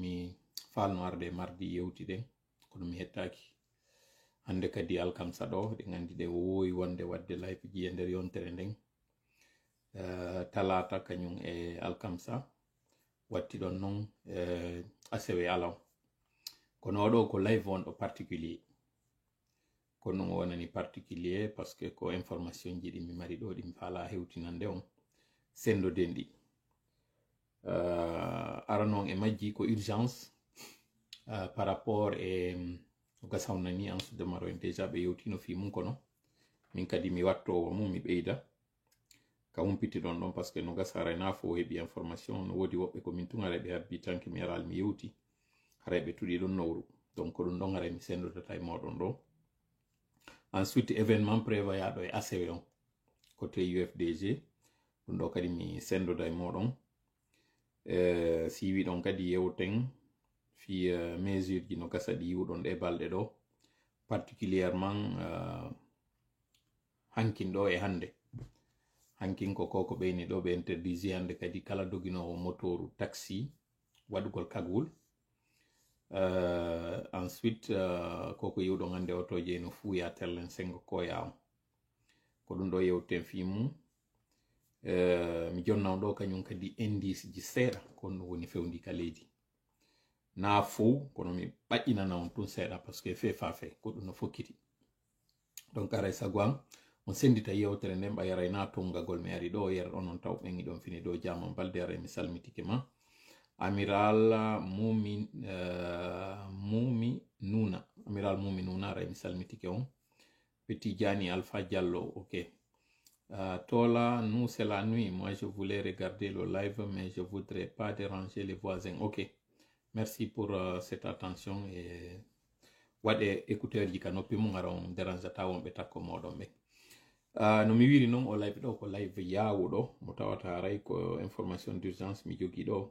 mi falno arde mardi yewti den kono mi hettaki hande kadi alkamsa ɗo ɗe gandi ɗe wowi wonde wadde live ji e nder yontere nden talata kañum e alkamsa watti ɗon noon asewe alaw kono oɗo ko live on ɗo particulier kono ɗum wonani particulier parce que ko information ji ɗi mi mari ɗo ɗi mi faala hewtinande on sendo dendi ara noon e majji ko urgence par rapport e ko sawnani en de maro en déjà ɓe yewtino fi mum kono min kadi mi wattowo mum mi ɓeyda ka humpiti ɗon ɗon parce que no gasara na fo heɓi information no wodi woɓɓe ko min tun ara ɓe habbi tanke mi yaral mi yewti hara ɓe tuɗi ɗon nowru donc ɗum ɗon ara mi sendodata e moɗon ɗo ensuite événement prévoyaɗo e ACW on côté UFDG ɗum ɗo kadi mi sendoda e moɗon si wi ɗon kadi yewten fi mesure ji no gasa ɗi yiwɗon ɗe balɗe ɗo particulièrement hankin ɗo e hande hankin ko koko ɓeyni ɗo ɓe interdisi hande kadi kala doginowo motoru taxi waɗugol kagwul ensuite koko yiwɗon hande otoje no fuya tellen sengo koya on ko ɗum ɗo yewten fi mum mi jonnaw ɗo kañum kadi indice ji seeɗa kon ɗum woni fewndi ka leydi na fow kono mi ɓaƴƴinana on tun seeɗa par ce que fe fa fe ko ɗum no fokkiti donc aray sago am on sendita yewtere nden ɓayaray na tongagol mi ari ɗo yer ɗon on taw ɓengi ɗon fini ɗo jama balde aray mi salmitike ma amiral mumi nuna aray mi salmitike on Petit Diani Alpha Diallo ok Tola, nous c'est la nuit. Moi je voulais regarder le live mais je voudrais pas déranger les voisins. Ok, merci pour cette attention et waɗe écouteur ji kanopi mum ara on dérange ta wonɓe takko moɗon ɓe no mi wiri noon o live ɗo ko live yawuɗo mo tawata aray ko information d'urgence mi jogi ɗo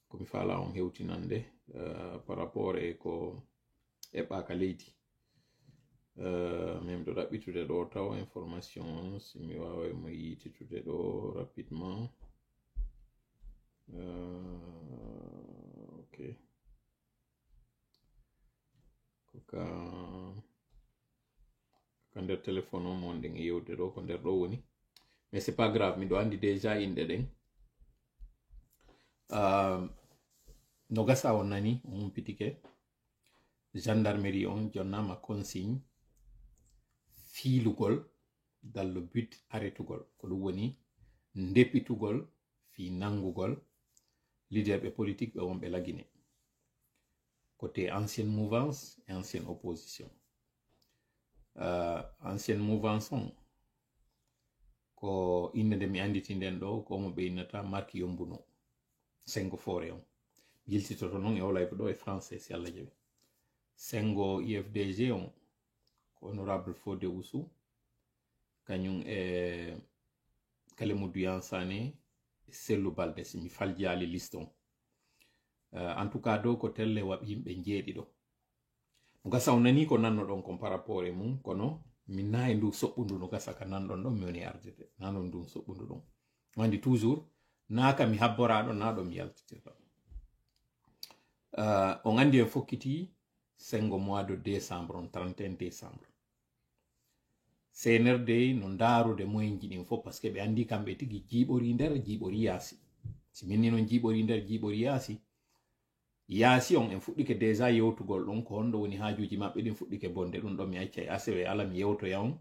komi faala on hewtinande par rapport e ko eɓɓaka leydi même ɗo ɗaɓɓitude ɗo taw information si mi wawai mo yititude ɗo rapidement ok koka nder téléphone on mon ɗen e yewde ɗo ko nder ɗo woni mais c'est pas grave miɗo andi déjà inɗe ɗen no gasa on nani on humpitike gendarmerie on jonnama consigne fiilugol dans le but arrêtugol ko ɗum woni ndeppitugol fi nangugol leader ɓe politique ɓe wonɓe lagine côté ancienne mouvance et ancienne opposition ancienne mouvance on ko inde nde mi anditi nden ɗo ko mo ɓe innata marque yombuno sengo fore on yiltitoto noon e o live ɗo e français si Allah jaɓi sengo IFDG on ko honorable Fodé Oussou kañum e Kalemou Yansane Sellou Balde si mi faljali liste on en tout cas dow ko telle waɓi yimɓe jeeɗi ɗo no gasa o nani ko nanno ɗon kon par rapport e mum kono min na e ndu soɓɓundu no gasa ka nanɗon ɗon mi woni ardete nanon ndu soɓɓundu ɗon wandi toujours na ka mi habboraɗo na ɗo mi yaltitirɗo on andi en fokkiti sengo mois de décembre on 31 décembre CNRD no ndarude moyen ji ɗin fof par ce que ɓe andi kamɓe tigi jiiɓori nder jiiɓori yaasi si minni noon jiiɓori nder jiiɓori yaasi on en fuɗɗike déjà yewtugol ɗon ko honɗo woni haajuji maɓɓe ɗin fuɗɗike bonde ɗum ɗo mi acca e ACW ala mi yewtoya on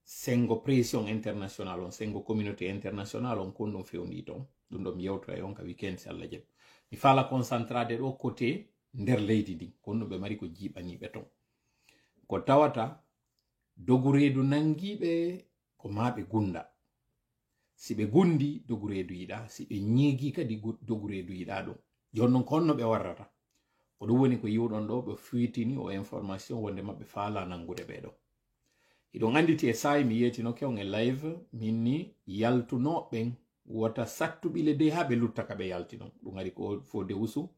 sengo pression international on sengo communauté international on kon ɗum fewndi ton ɗum ɗo mi yewtoya on ka weekend si Allah jaɓi mi faala concentrade ɗo côté nder leydi ndi kon ɗum ɓe mari ko jiiɓaniɓe ton ko tawata dogu reedu nangiɓe ko maɓe gunda si ɓe gundi dogu reedu yiɗa si ɓe ñeegi kadi dogu reedu yiɗa ɗum jon non ko honno ɓe warrata ko ɗum woni ko yiwɗon ɗo ɓe fuitini o information wonde maɓɓe faala nangude ɓeɗo iɗon anditi e sayi mi yetinoke on e live minni yaltunoɓen wota sattuɓile de ha ɓe luttaka ɓe yaltinon ɗum ari ko Fodé Oussou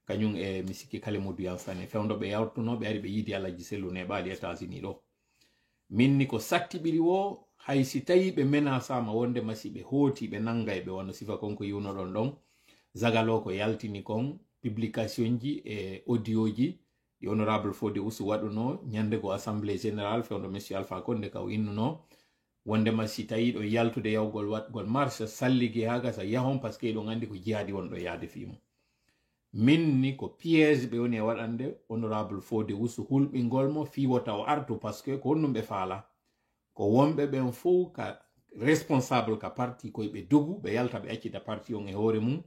kañum e mi sikki Kalemou Yansane fewdoɓe yaltunoɓe ari ɓe yiidi Alaji Sellu neɓali États-Unis ɗo minni ko sattiɓiri wo hay si tawi ɓe menasama wonde masi ɓe hooti ɓe nanga e ɓe wano sifa kon ko yiwnoɗon ɗon zagalo ko yaltini kon publication ji e audio ji di honorable Fode Usu waɗuno ñande go assemblée générale fewndo monsieur Alpha Condé ka o innuno wondema si tawi ɗo yaltude yawgol waɗgol marche salligi ha gasa yahon par ce que ɗo gandi ko jihadi wonɗo yaade fimo min ni ko piège ɓe woni e waɗande honorable Fode Usu hulɓingol mo fiwota o artu par ce que ko honnum ɓe faala ko wonɓe ɓen fof ka responsable ka parti koye ɓe dogu ɓe yalta ɓe accita parti on e hoore mum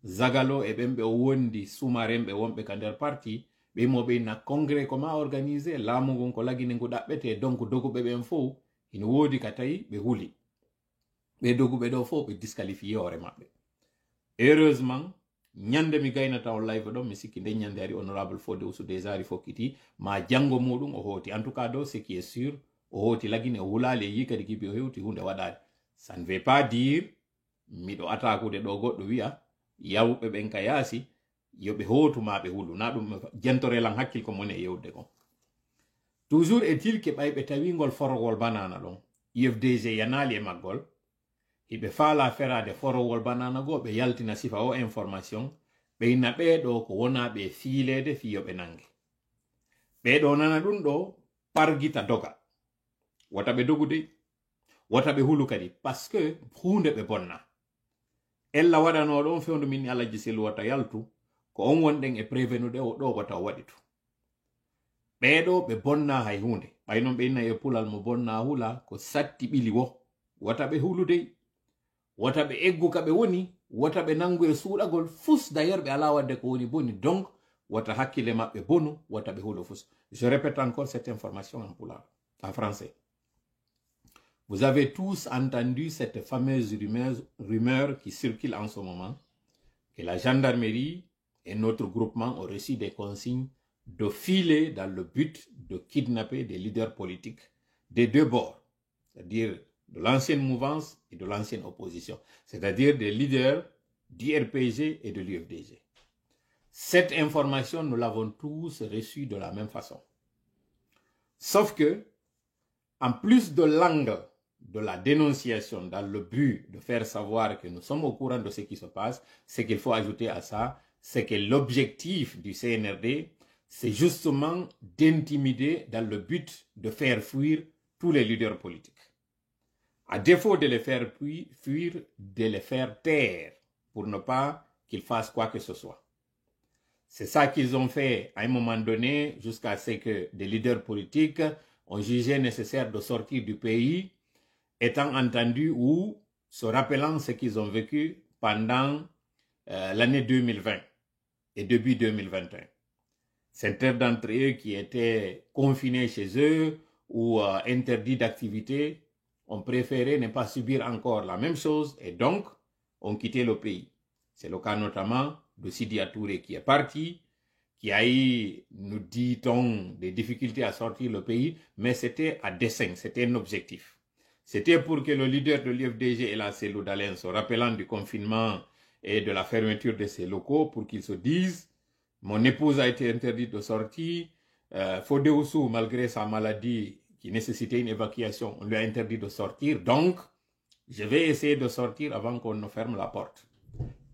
zagalo e ɓen ɓe o wondi sumarenɓe wonɓe ka nder parti ɓe mo ɓe na congrès ko ma organisé laamu ngon ko lagine ngu ɗaɓɓete donc doguɓe ɓen fof ina woodi ka tawi ɓe huli ɓe doguɓe ɗo fof ɓe disqualifié hoore maɓɓe heureusement ñande mi gaynata on live ɗon mi sikki nde ñande ari honorable Fode Usu déjà ari fokkiti ma janngo muɗum o hooti en tout cas ɗo ce qui est sûr o hooti lagine o hulali e yikadi gibi o hewti hunde waɗade ça ne veut pas dire miɗo atakude ɗo goɗɗo wiya yawɓe ɓen ka yaasi yoɓe hootuma ɓe hulu na ɗum jentorelan hakkil ko moni e yewde kon toujours est-il que ɓayɓe tawingol forogol banana ɗon UFDG yanali e maggol hiɓe faala ferade forowol banana go ɓe yaltina sifa o information ɓeyna ɓeɗo ko wona ɓe fiilede fiyoɓe nange ɓeɗo nana ɗum ɗo pargita doga wata ɓe dogude wata ɓe hulu kadi parce que hunde ɓe bonna ella waɗano ɗon fewndo min Alaji Sellu wata yaltu ko on wonɗen e prévenude o ɗo wata o waɗi tu ɓeɗo ɓe bonna hay hunde ɓay noon ɓe inna e pulal mo bonna hula ko satti ɓili wo wata ɓe hulude wata ɓe eggu ka ɓe woni wata ɓe nangu e suuɗagol fus d'ailleurs ɓe ala wadde ko woni boni donc wata hakkille maɓɓe bonu wata ɓe hulu fus je répète encore cette information en pulaar en français. Vous avez tous entendu cette fameuse rumeur qui circule en ce moment, que la gendarmerie et notre groupement ont reçu des consignes de filer dans le but de kidnapper des leaders politiques des deux bords, c'est-à-dire de l'ancienne mouvance et de l'ancienne opposition, c'est-à-dire des leaders du RPG et de l'UFDG. Cette information, nous l'avons tous reçue de la même façon. Sauf que, en plus de l'angle de la dénonciation dans le but de faire savoir que nous sommes au courant de ce qui se passe, ce qu'il faut ajouter à ça, c'est que l'objectif du CNRD, c'est justement d'intimider dans le but de faire fuir tous les leaders politiques. À défaut de les faire fuir, de les faire taire pour ne pas qu'ils fassent quoi que ce soit. C'est ça qu'ils ont fait à un moment donné jusqu'à ce que des leaders politiques ont jugé nécessaire de sortir du pays étant entendu ou se rappelant ce qu'ils ont vécu pendant l'année 2020 et début 2021. Certains d'entre eux qui étaient confinés chez eux ou interdits d'activité ont préféré ne pas subir encore la même chose et donc ont quitté le pays. C'est le cas notamment de Sidi Touré qui est parti, qui a eu, nous dit-on, des difficultés à sortir le pays, mais c'était à dessein, c'était un objectif. C'était pour que le leader de l'UFDG et la Sellu Dalein, se rappelant du confinement et de la fermeture de ses locaux, pour qu'ils se disent « Mon épouse a été interdite de sortir, Fode Usu, malgré sa maladie qui nécessitait une évacuation, on lui a interdit de sortir, donc je vais essayer de sortir avant qu'on ne ferme la porte. »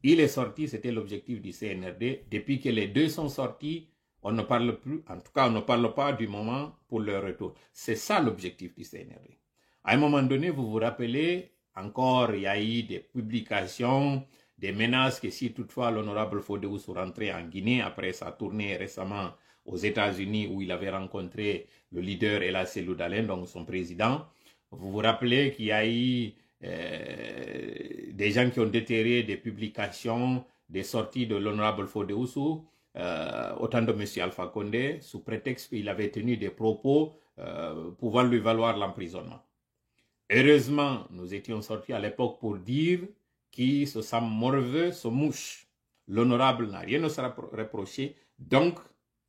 Il est sorti, c'était l'objectif du CNRD. Depuis que les deux sont sortis, on ne parle plus, en tout cas on ne parle pas du moment pour leur retour. C'est ça l'objectif du CNRD. À un moment donné, vous vous rappelez, encore il y a eu des publications, des menaces que si toutefois l'honorable Fode Usu rentrait en Guinée après sa tournée récemment aux États-Unis où il avait rencontré le leader El Sellu Dalein, donc son président, vous vous rappelez qu'il y a eu des gens qui ont déterré des publications, des sorties de l'honorable Fode Usu, autant de M. Alpha Condé, sous prétexte qu'il avait tenu des propos pouvant lui valoir l'emprisonnement. Heureusement, nous étions sortis à l'époque pour dire qui se sent morveux se mouche. L'honorable n'a rien à se reprocher, donc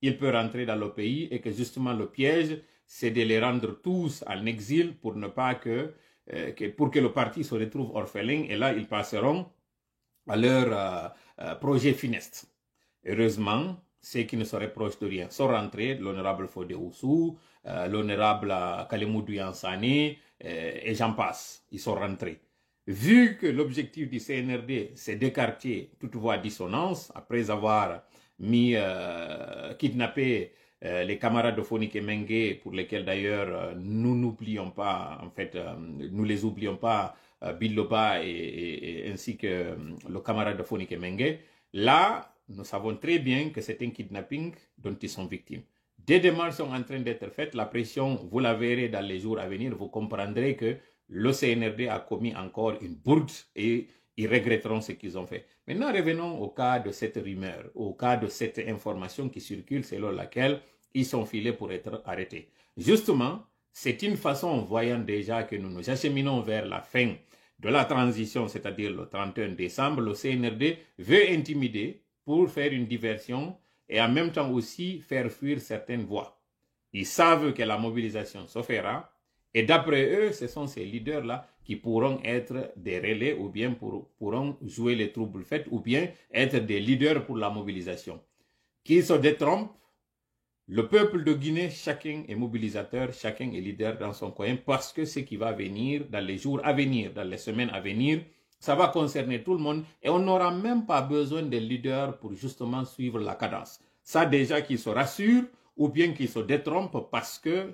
il peut rentrer dans le pays et que justement le piège, c'est de les rendre tous en exil pour ne pas pour que le parti se retrouve orphelin et là ils passeront à leur projet funeste. Heureusement, ceux qui ne se reprochent de rien sont rentrés, l'honorable Fode Usu, l'honorable Kalemudou Yansane, et j'en passe, ils sont rentrés. Vu que l'objectif du CNRD, c'est d'écarter toute voix dissonance, après avoir kidnappé les camarades de Fonik et Mengue, pour lesquels d'ailleurs nous n'oublions pas, en fait, nous les oublions pas, Biloba ainsi que le camarade de Fonik et Mengue. Là, nous savons très bien que c'est un kidnapping dont ils sont victimes. Des démarches sont en train d'être faites. La pression, vous la verrez dans les jours à venir. Vous comprendrez que le CNRD a commis encore une bourde et ils regretteront ce qu'ils ont fait. Maintenant, revenons au cas de cette rumeur, au cas de cette information qui circule selon laquelle ils sont filés pour être arrêtés. Justement, c'est une façon, voyant déjà que nous nous acheminons vers la fin de la transition, c'est-à-dire le 31 décembre, le CNRD veut intimider pour faire une diversion et en même temps aussi faire fuir certaines voix. Ils savent que la mobilisation se fera et d'après eux, ce sont ces leaders-là qui pourront être des relais ou bien pourront jouer les troubles faits ou bien être des leaders pour la mobilisation. Qu'ils se détrompent, le peuple de Guinée, chacun est mobilisateur, chacun est leader dans son coin parce que ce qui va venir dans les jours à venir, dans les semaines à venir, ça va concerner tout le monde et on n'aura même pas besoin des leaders pour justement suivre la cadence. Ça déjà qu'ils se rassurent ou bien qu'ils se détrompent parce que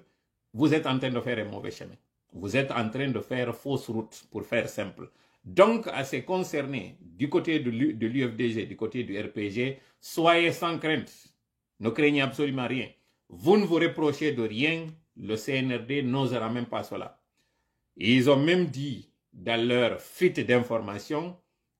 vous êtes en train de faire un mauvais chemin. Vous êtes en train de faire fausse route, pour faire simple. Donc, à ces concernés, du côté de l'UFDG, du côté du RPG, soyez sans crainte. Ne craignez absolument rien. Vous ne vous reprochez de rien. Le CNRD n'osera même pas cela. Ils ont même dit, dans leur fuite d'informations,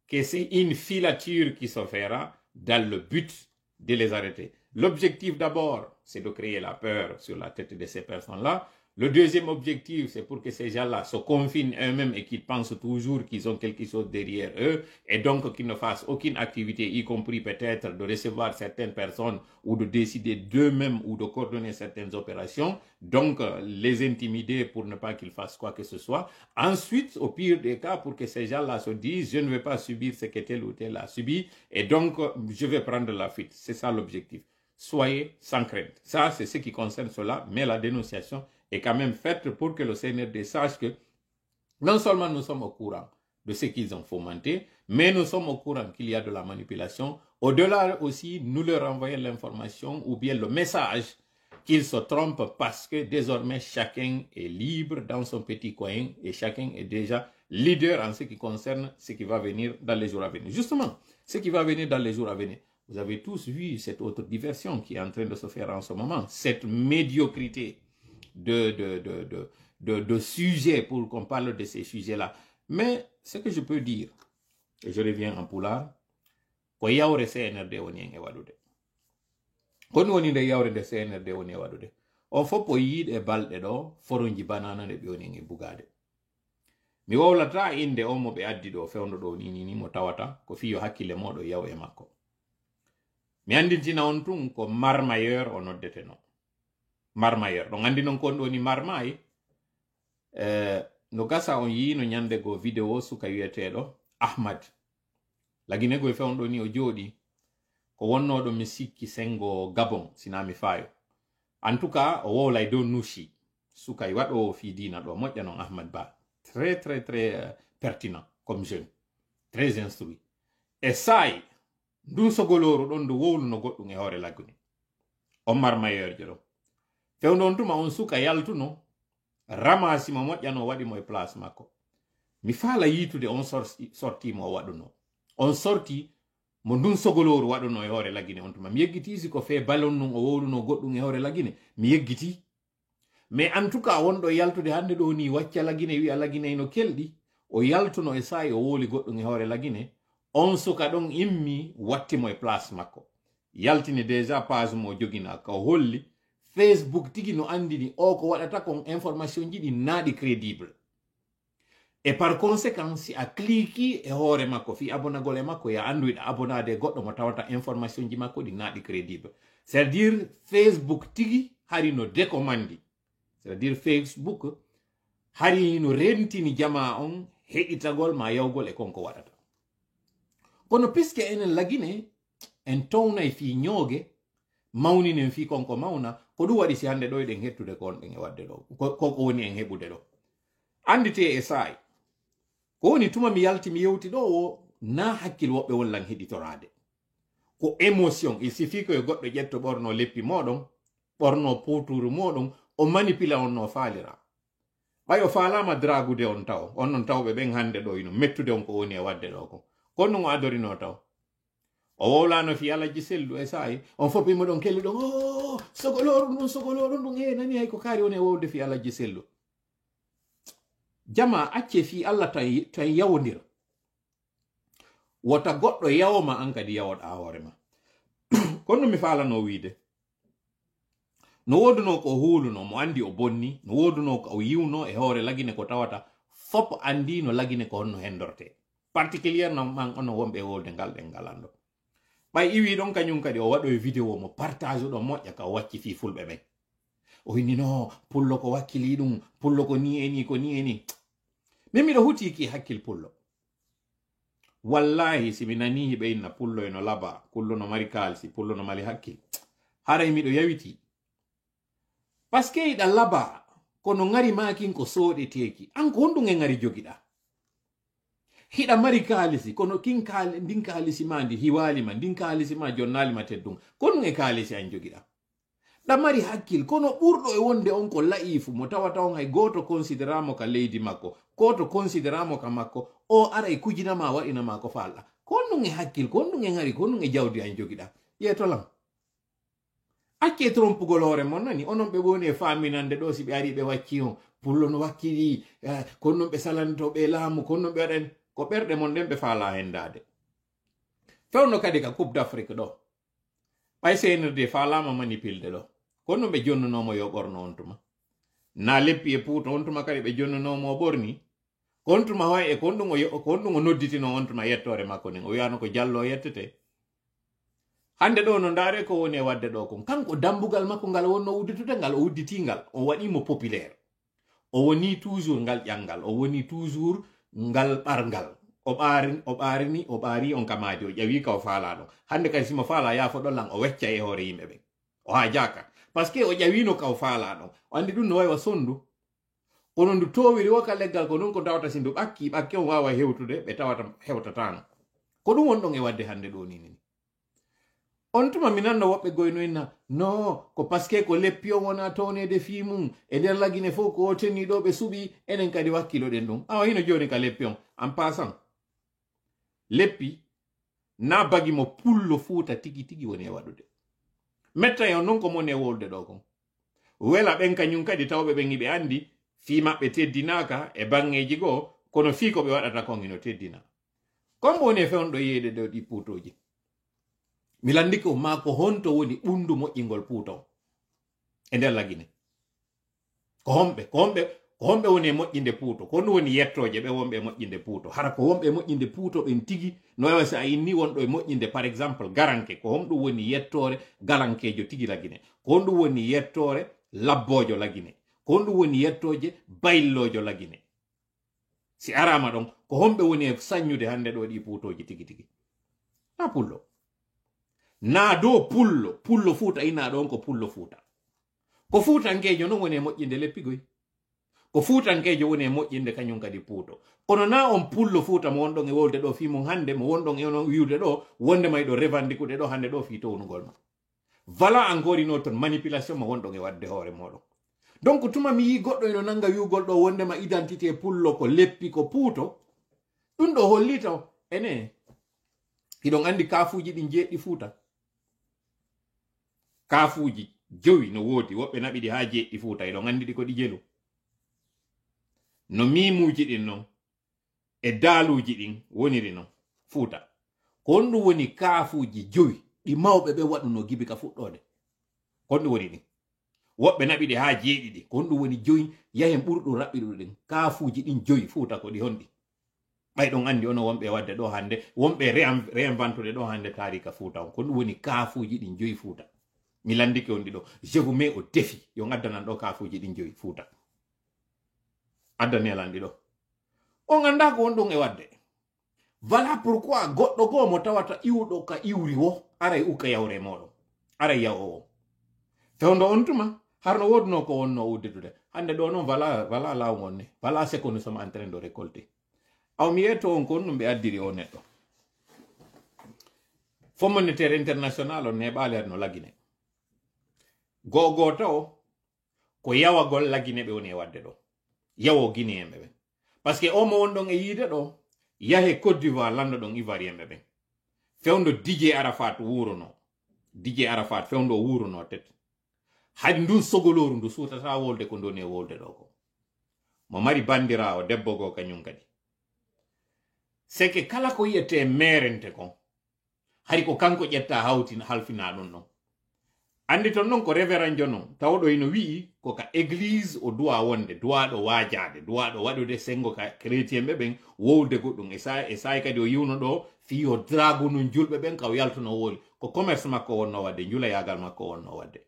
que c'est une filature qui se fera dans le but de les arrêter. L'objectif d'abord, c'est de créer la peur sur la tête de ces personnes-là. Le deuxième objectif, c'est pour que ces gens-là se confinent eux-mêmes et qu'ils pensent toujours qu'ils ont quelque chose derrière eux et donc qu'ils ne fassent aucune activité, y compris peut-être de recevoir certaines personnes ou de décider d'eux-mêmes ou de coordonner certaines opérations. Donc, les intimider pour ne pas qu'ils fassent quoi que ce soit. Ensuite, au pire des cas, pour que ces gens-là se disent, je ne vais pas subir ce que tel ou tel a subi et donc je vais prendre la fuite. C'est ça l'objectif. Soyez sans crainte. Ça, c'est ce qui concerne cela, mais la dénonciation est quand même faite pour que le CNRD sache que non seulement nous sommes au courant de ce qu'ils ont fomenté, mais nous sommes au courant qu'il y a de la manipulation. Au-delà aussi, nous leur envoyons l'information ou bien le message qu'ils se trompent parce que désormais chacun est libre dans son petit coin et chacun est déjà leader en ce qui concerne ce qui va venir dans les jours à venir. Justement, ce qui va venir dans les jours à venir. Vous avez tous vu cette autre diversion qui est en train de se faire en ce moment, cette médiocrité de sujets pour qu'on parle de ces sujets-là. Mais ce que je peux dire, et je reviens en poulard, ko yawre CNRD woni en e waɗude kono woni nde yawre nde CNRD woni e waɗude on fof o yiiɗe balɗe ɗo foronji banana nde ɓe woni en e bugade mi wowlata inde o mo ɓe addi ɗo fewndo ɗo ni mo tawata ko fiyo hakkille moɗo yaw e makko mi andintina on tun ko marmayeur o noddeteno marmayeur ɗon andi non kon ɗo ni marmayi no gasa on yi no nyande go vidéo suka wiyeteɗo Ahmad laginego e fewndo ni o jooɗi ko wonnoɗo mi sikki sengo Gabon sina mi fayo en tout cas o wowlay dow nushi suka waɗo fi dina ɗo moƴƴa non Ahmad Ba très pertinent comme jeune très instruit e sayi ndun sogoloro ɗon do wowluno goɗɗum e hoore lagguni on marmayeur ɗo fewndo on tuma on suka yaltuno ramasi mo moƴƴano waɗi mo e place makko mi faala yitude on sorti mo waɗuno on sorti mo ndun sogoloro waɗuno e hoore lagine on tuma mi yeggiti si ko fe balon nun o wowluno goɗɗum e hoore lagine mi yeggiti mais en tout cas wonɗo yaltude hande ɗo ni wacca lagine wi'a lagine no kelɗi o yaltuno e sayi o wowli goɗɗum e hoore lagine on suka ɗon immi wattimo e place makko yaltini déjà page mo jogina ka holli Facebook tigi no andini o ko waɗata kon information ji ɗi naaɗi crédible et par conséquent si a cliqui e hoore makko fi abonagol e makko ya andu iɗa abonade goɗɗo mo tawata information ji makko ɗi naaɗi crédible c'est à dire Facebook tigi hari no décommandi c'est à dire Facebook hari no rentini jama on heɗitagol ma yawgol e konko waɗata kono puisque enen lagine en townay fi ñooge mawninen fi konko mawna ko ɗum waɗi si hande ɗo eɗen hettude ko onɗen e wadde ɗo ko woni en heɓude ɗo andite e saayi ko woni tuma mi yalti mi yewti ɗo o na hakkil woɓɓe wollan heɗitorade ko émotion il suffit que goɗɗo ƴetto ɓorno leppi moɗon ɓorno poturu moɗon o manipula on no faalira ɓay o faalama dragude on taw on non tawɓe ɓen hande ɗo ino mettude on ko woni e wadde ɗo ko konno o adorino taw o wowlano fi alaji sellu e sayi on fof imo ɗon kelli ɗon o sogoloɗum ɗum e nani hay ko kaari woni e wowde fi alaji sellu jama acce fi allah tan yawodira wota goɗɗo yawma an kadi yawoɗa hoorema kono mi falano wiide no woduno ko huluno mo andi o bonni no woduno ko o yiwno e hoore lagine ko tawata fop andi no lagine ko honno hendorte particulièrement man ono wonɓe wolde ngal ɗen ngalando ɓay iwi ɗon kañum kadi o waɗo e vidéo mo partage ɗo moƴƴa ka o wacci fi fulɓe ɓen o winni no pullo ko wakkili ɗum pullo ko ni eni ko ni eni min miɗo hutiki hakkil pullo wallahi simi nani hiɓe inna pullo eno laba pullo no mari kalsi pullo no mari hakkil haray miɗo yawiti parce que iɗa laba kono ngari makin ko soɗeteki an ko honɗum e ngari jogiɗa hiɗa mari kalisi kono ndin kalisi ma ndi hiwalima ndin kalisi ma jonnalima teddum kono e kalisi an jogiɗa ɗa mari hakkil kono ɓurɗo e wonde on ko la'ifu mo tawata on hay goto considéramo ka leydi makko goto considéramo ka makko o ara e kujinama waɗinama ko falɗa konɗum e hakkil konɗum e ngari konɗum e jawdi an jogiɗa yetolam acce trompugol hoore mon nani onon ɓe woni e faminande ɗo si ɓe ari ɓe wacci on pullo no wakkili konnon ɓe salantoɓe laamu konnon ɓe waɗen ko ɓerɗe mon nden ɓe faala hendade fewno kadi ka coupe d' afrique ɗo ɓay senirde faalama manipilde ɗo konno ɓe jonnunomo yo ɓorno on tuma na leppi e puuto on tuma kadi ɓe jonnunomo o ɓorni kon tuma hoy e kon ɗum o nodditino on tuma yettore makko nin o wiyano ko jallo yettete hande ɗo no ndaare ko woni e wadde ɗo kon kanko dambugal makko ngal wonno udditude ngal o udditingal o waɗimo populaire o woni toujours ngal ƴangal o woni toujours ngal ɓarngal o ɓaari on kamadi o ƴawi ka o faala ɗon hande kadi simo faala yaafo ɗollan o wecca e hoore yimɓe ɓen o ha jaka par ce que o ƴawino ka o faala ɗon o andi ɗum no wawi wa sondu kono ndu towiri woka leggal ko non ko tawata si ndu ɓakke on wawa hewtude ɓe tawata hewtatano ko ɗum wonɗon e wadde hande ɗo ni on tuma mi nanno woɓɓe goyno inna no ko par ce que ko leppi on wona townede fi mum e nder lagine fof ko tenni ɗo ɓe suɓi enen kadi wakkiloɗen ɗum awa hino joni ka leppi on en passant leppi na bagi mo pullo fuuta tigi tigi woni e waɗude metta en non ko moni e wolde ɗo kon wela ɓen kañum kadi tawɓe ɓen iɓe andi fi maɓɓe teddinaka e bangeji goo kono fi ko ɓe waɗata kon ino teddina comme woni e fewnɗo yeyde ɗo ɗi puutoji mi landi ko ma ko honto woni ɓundu moƴƴingol puuta o e nder lagine ko homɓe woni e moƴƴinde puuto ko ɗum woni yettoje ɓe wonɓe e moƴƴinde puuto hara ko wonɓe e moƴƴinde puuto ɓen tigi no wawa so a inni wonɗo e moƴƴinde par exemple garanke ko homɗum woni yettore galankejo tigi lagine ko honɗum woni yettore labbojo lagine ko honɗum woni yettoje bayillojo lagine si arama ɗon ko homɓe woni e saññude hande ɗo ɗi puutoji tigi tigi na pullo na dow pullo fuuta ina ɗon ko pullo fuuta ko fuutankejo non woni e moƴƴinde leppigoy ko fuutankejo woni e moƴƴinde kañum kadi puuto kono na on pullo fuuta mo wonɗon e wolde ɗo fi mum hande mo wonɗon e on wiwde ɗo wonde may ɗo revandikude ɗo hande ɗo fi townugol ma voilà encore ino toon manipulation mo wonɗon e wadde hoore moɗon donc tuma mi yi goɗɗo eno nanga wiwgol ɗo wondema identité pullo ko leppi ko puuto ɗum ɗo holli taw ene iɗon andi kaafuji ɗi jeeɗɗi fuuta kaafuji jowi no woodi woɓɓe naɓiɗi ha jeeɗɗi fuuta eɗon andi ɗi ko ɗi jelu no mimuji ɗin noon e daaluji ɗin woniri noon fuuta ko honɗum woni kaafuji jowi ɗi mawɓe ɓe waɗuno gibi ka fuɗɗode ko honɗum woni ɗin woɓɓe naɓiɗi ha jeeɗiɗi ko honɗum woni joyi yahen ɓurɗum raɓɓiɗu ɗin kaafuji ɗin joyi fuuta ko ɗi honɗi ɓay ɗon andi ono wonɓe wadde ɗo hande wonɓe réinventude ɗo hande tarika fuuta on ko ɗum woni kaafuji ɗin joyi fuuta mi landike on ɗiɗo je vous mets au défi yo addanan ɗo kaafuji ɗin joyi fuuta addani alan ɗiɗo on anda ko wonɗon e wadde voilà pourquoi goɗɗo goo mo tawata iwɗo ka iwri wo ara e ukka yawre moɗon ara e yawo o fewndo on tuma harno woduno ko wonno uddetude hande ɗo noon voilà lawol ne voilà ce que nous sommes en train de récolter aw mi yetto on kon ɗum ɓe addiri o neɗɗo Fonds monétaire international on neɓaler no lagine gogo taw ko yawagol lagine ɓe woni e wadde ɗo yawo guinéen ɓe ɓen par ce que omo won ɗon e yiide ɗo yahe Côte d'Ivoire lando ɗon ivoirien ɓe ɓen fewndo DJ Arafat wurono DJ Arafat fewndo wurono tet hadi ndun sogoloru ndu suutata wolde ko ndoni e wolde ɗo ko mo mari bandirawo debbo go kañum kadi c'est que kala ko yiyete merente kon hari ko kanko ƴetta hawti halfina ɗum ɗon andi ton non ko révérend jono tawɗo ino wi'i ko ka église o duwa wonde duwaɗo wajade duwaɗo waɗude sengo ka chrétien ɓe ɓen wowde goɗɗum e say kadi o yiwno ɗo fi o dragono julɓe ɓen kaw yaltuno woli ko commerce makko wonno wadde jula yagal makko wonno wadde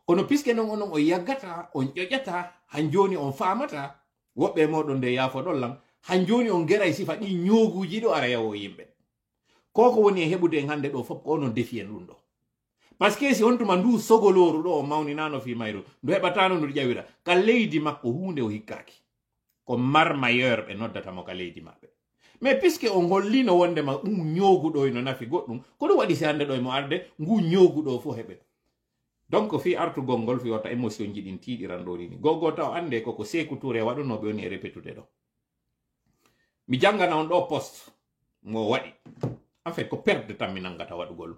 kono puisque non onon o yaggata on ƴoƴata han joni on famata woɓɓe moɗon nde yaafo ɗollam han joni on geray sifa ɗi ñoguji ɗo ara yawo yimɓe koko woni e heɓude en hande ɗo fof ko onon defi en ɗum ɗo par ce que si on tuma ndu sogoloru ɗo o mawninano fi mayru ndu heɓatano ndu ƴawira ka leydi makko hunde o hikkaki ko marmayeur ɓe noddatamo ka leydi maɓɓe mais puisque on hollino wondema ñoguɗo no nafi goɗɗum ko ɗum waɗi si hande ɗo mo arde ngu ñoguɗo fo heɓe donc fi artugol ngol fi wata émotion ji ɗin tiiɗiran ɗo ni gogo taw ande koko Sékou Touré waɗunoɓe woni e répétude ɗo mi jangana on ɗo poste mo waɗi en fait ko perde tan mi nangata waɗugol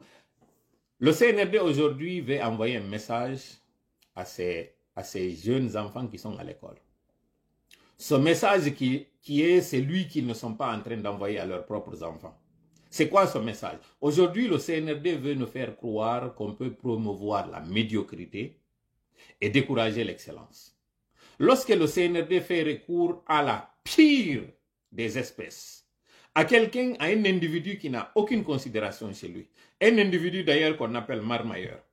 le CNRD aujourd'hui veut envoyer un message à ces jeunes enfants qui sont à l'école ce message qui est celui qu'ils ne sont pas en train d'envoyer à leurs propres enfants. C'est quoi ce message? Aujourd'hui, le CNRD veut nous faire croire qu'on peut promouvoir la médiocrité et décourager l'excellence. Lorsque le CNRD fait recours à la pire des espèces, à quelqu'un, à un individu qui n'a aucune considération chez lui, un individu d'ailleurs qu'on appelle marmailleur,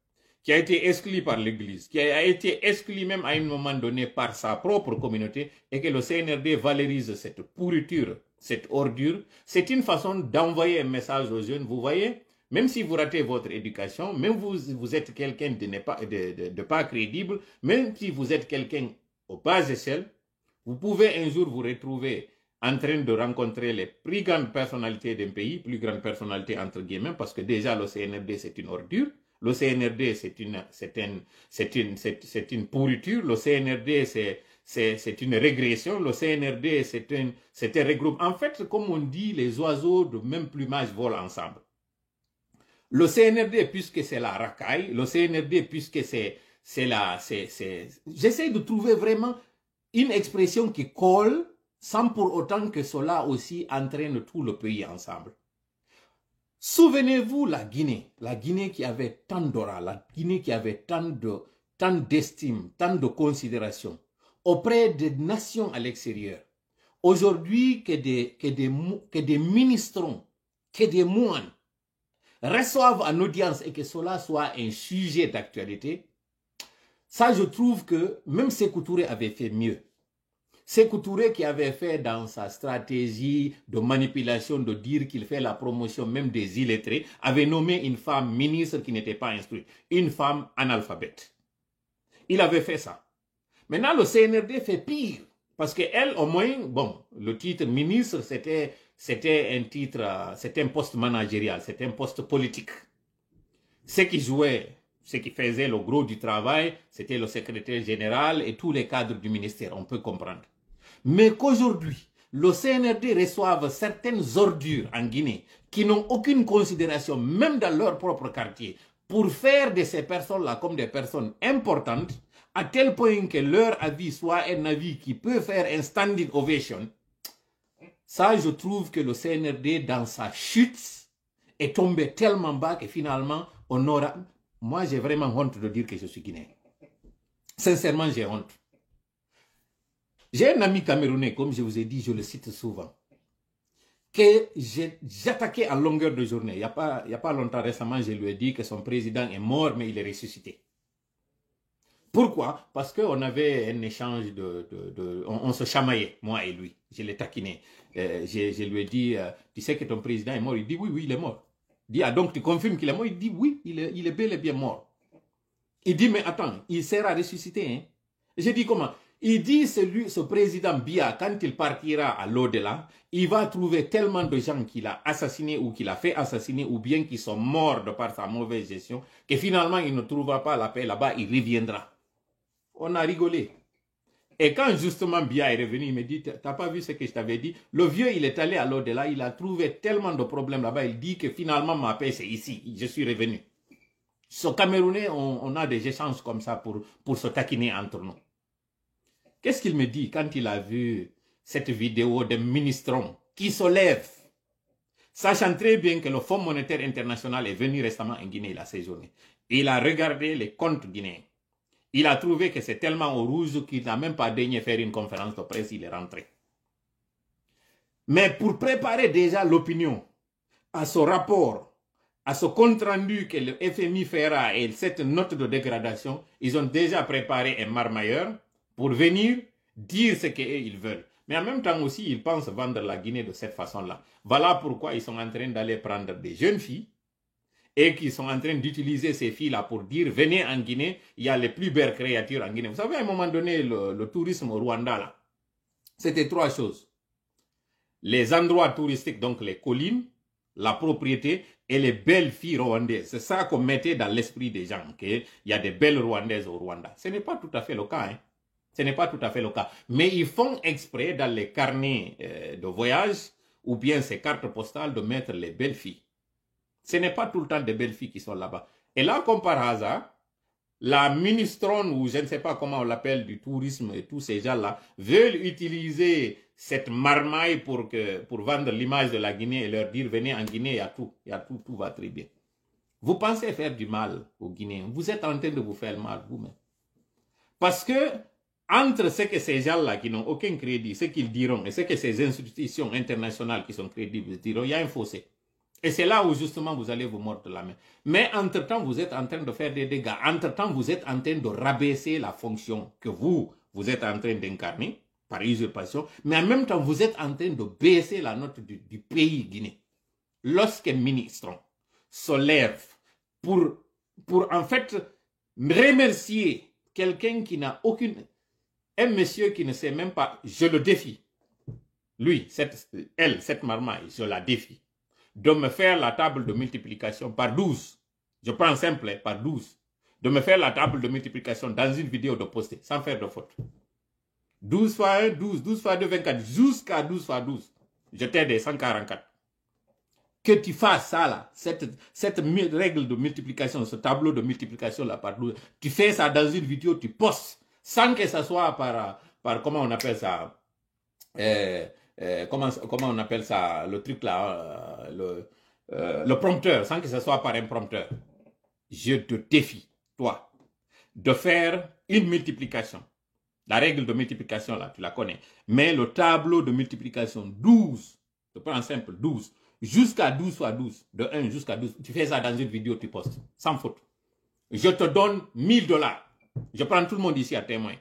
qui a été exclu par l'Église, qui a été exclu même à un moment donné par sa propre communauté, et que le CNRD valorise cette pourriture, cette ordure, c'est une façon d'envoyer un message aux jeunes. Vous voyez, même si vous ratez votre éducation, même vous êtes quelqu'un de pas crédible, même si vous êtes quelqu'un aux bas échelles, vous pouvez un jour vous retrouver en train de rencontrer les plus grandes personnalités d'un pays, plus grandes personnalités entre guillemets, parce que déjà le CNRD c'est une ordure, le CNRD c'est une pourriture, le CNRD c'est une régression, le CNRD c'est un regroupement. En fait, comme on dit, les oiseaux de même plumage volent ensemble. Le CNRD, puisque c'est la racaille, le CNRD, puisque j'essaie de trouver vraiment une expression qui colle, sans pour autant que cela aussi entraîne tout le pays ensemble. Souvenez-vous la Guinée qui avait tant d'aura, la Guinée qui avait tant d'estime, tant de considération auprès des nations à l'extérieur. Aujourd'hui, que des ministrons, que des moines reçoivent en audience et que cela soit un sujet d'actualité, ça je trouve que même Sékou Touré avait fait mieux. Sékou Touré qui avait fait dans sa stratégie de manipulation, de dire qu'il fait la promotion même des illettrés, avait nommé une femme ministre qui n'était pas instruite, une femme analphabète. Il avait fait ça. Maintenant, le CNRD fait pire, parce qu'elle, au moins, bon, le titre ministre, c'était un titre, c'était un poste managérial, c'était un poste politique. Ce qui jouait, ce qui faisait le gros du travail, c'était le secrétaire général et tous les cadres du ministère, on peut comprendre. Mais qu'aujourd'hui, le CNRD reçoive certaines ordures en Guinée qui n'ont aucune considération, même dans leur propre quartier, pour faire de ces personnes-là comme des personnes importantes, à tel point que leur avis soit un avis qui peut faire un standing ovation. Ça, je trouve que le CNRD, dans sa chute, est tombé tellement bas que finalement, on aura... Moi, j'ai vraiment honte de dire que je suis guinéen. Sincèrement, j'ai honte. J'ai un ami camerounais, comme je vous ai dit, je le cite souvent, que j'attaquais en longueur de journée. Il n'y a pas longtemps récemment, je lui ai dit que son président est mort, mais il est ressuscité. Pourquoi? Parce qu'on avait un échange on se chamaillait, moi et lui. Je l'ai taquiné. Je lui ai dit, tu sais que ton président est mort? Il dit, oui, il est mort. Il dit, ah donc tu confirmes qu'il est mort? Il dit, oui, il est bel et bien mort. Il dit, mais attends, il sera ressuscité. Hein? J'ai dit, comment? Il dit, ce président Biya, quand il partira à l'au-delà, il va trouver tellement de gens qu'il a assassinés ou qu'il a fait assassiner ou bien qui sont morts de par sa mauvaise gestion, que finalement il ne trouvera pas la paix là-bas, il reviendra. On a rigolé. Et quand justement Biya est revenu, il me dit, t'as pas vu ce que je t'avais dit? Le vieux, il est allé à l'au-delà, il a trouvé tellement de problèmes là-bas, il dit que finalement ma paix c'est ici, je suis revenu. Ce Camerounais, on a des échanges comme ça pour se taquiner entre nous. Qu'est-ce qu'il me dit quand il a vu cette vidéo de ministrons qui se lèvent, sachant très bien que le Fonds monétaire international est venu récemment en Guinée, il a séjourné. Il a regardé les comptes guinéens. Il a trouvé que c'est tellement au rouge qu'il n'a même pas daigné faire une conférence de presse, il est rentré. Mais pour préparer déjà l'opinion à ce rapport, à ce compte-rendu que le FMI fera et cette note de dégradation, ils ont déjà préparé un marmailleur pour venir dire ce qu'ils veulent. Mais en même temps aussi, ils pensent vendre la Guinée de cette façon-là. Voilà pourquoi ils sont en train d'aller prendre des jeunes filles et qui sont en train d'utiliser ces filles-là pour dire, venez en Guinée, il y a les plus belles créatures en Guinée. Vous savez, à un moment donné, le tourisme au Rwanda, là, c'était trois choses. Les endroits touristiques, donc les collines, la propriété et les belles filles rwandaises. C'est ça qu'on mettait dans l'esprit des gens, qu'il y a des belles rwandaises au Rwanda. Ce n'est pas tout à fait le cas, hein. Ce n'est pas tout à fait le cas. Mais ils font exprès dans les carnets de voyage ou bien ces cartes postales de mettre les belles filles. Ce n'est pas tout le temps des belles filles qui sont là-bas. Et là, comme par hasard, la ministronne, ou je ne sais pas comment on l'appelle, du tourisme et tous ces gens-là, veulent utiliser cette marmaille pour vendre l'image de la Guinée et leur dire, venez en Guinée, il y a tout, tout va très bien. Vous pensez faire du mal aux Guinéens. Vous êtes en train de vous faire mal vous-même. Parce que, entre ce que ces gens-là qui n'ont aucun crédit, ce qu'ils diront, et ce que ces institutions internationales qui sont crédibles diront, il y a un fossé. Et c'est là où justement vous allez vous mordre la main. Mais entre-temps, vous êtes en train de faire des dégâts. Entre-temps, vous êtes en train de rabaisser la fonction que vous êtes en train d'incarner par usurpation. Mais en même temps, vous êtes en train de baisser la note du pays Guinée. Lorsqu'un ministre se lève pour en fait remercier quelqu'un qui n'a aucune... Un monsieur qui ne sait même pas, je le défie. Lui, cette marmaille, je la défie. De me faire la table de multiplication par 12. Je prends simple, par 12. De me faire la table de multiplication dans une vidéo de poster, sans faire de faute. 12 fois 1, 12. 12 fois 2, 24. Jusqu'à 12 fois 12. Je t'aide des 144. Que tu fasses ça là, cette règle de multiplication, ce tableau de multiplication là par 12, tu fais ça dans une vidéo, tu postes, sans que ça soit par comment on appelle ça, comment on appelle ça, le truc là, le prompteur, sans que ce soit par un prompteur. Je te défie, toi, de faire une multiplication. La règle de multiplication là, tu la connais. Mais le tableau de multiplication 12, je prends simple 12, jusqu'à 12 fois 12, de 1 jusqu'à 12, tu fais ça dans une vidéo, tu postes, sans faute. Je te donne $1000. Je prends tout le monde ici à témoin.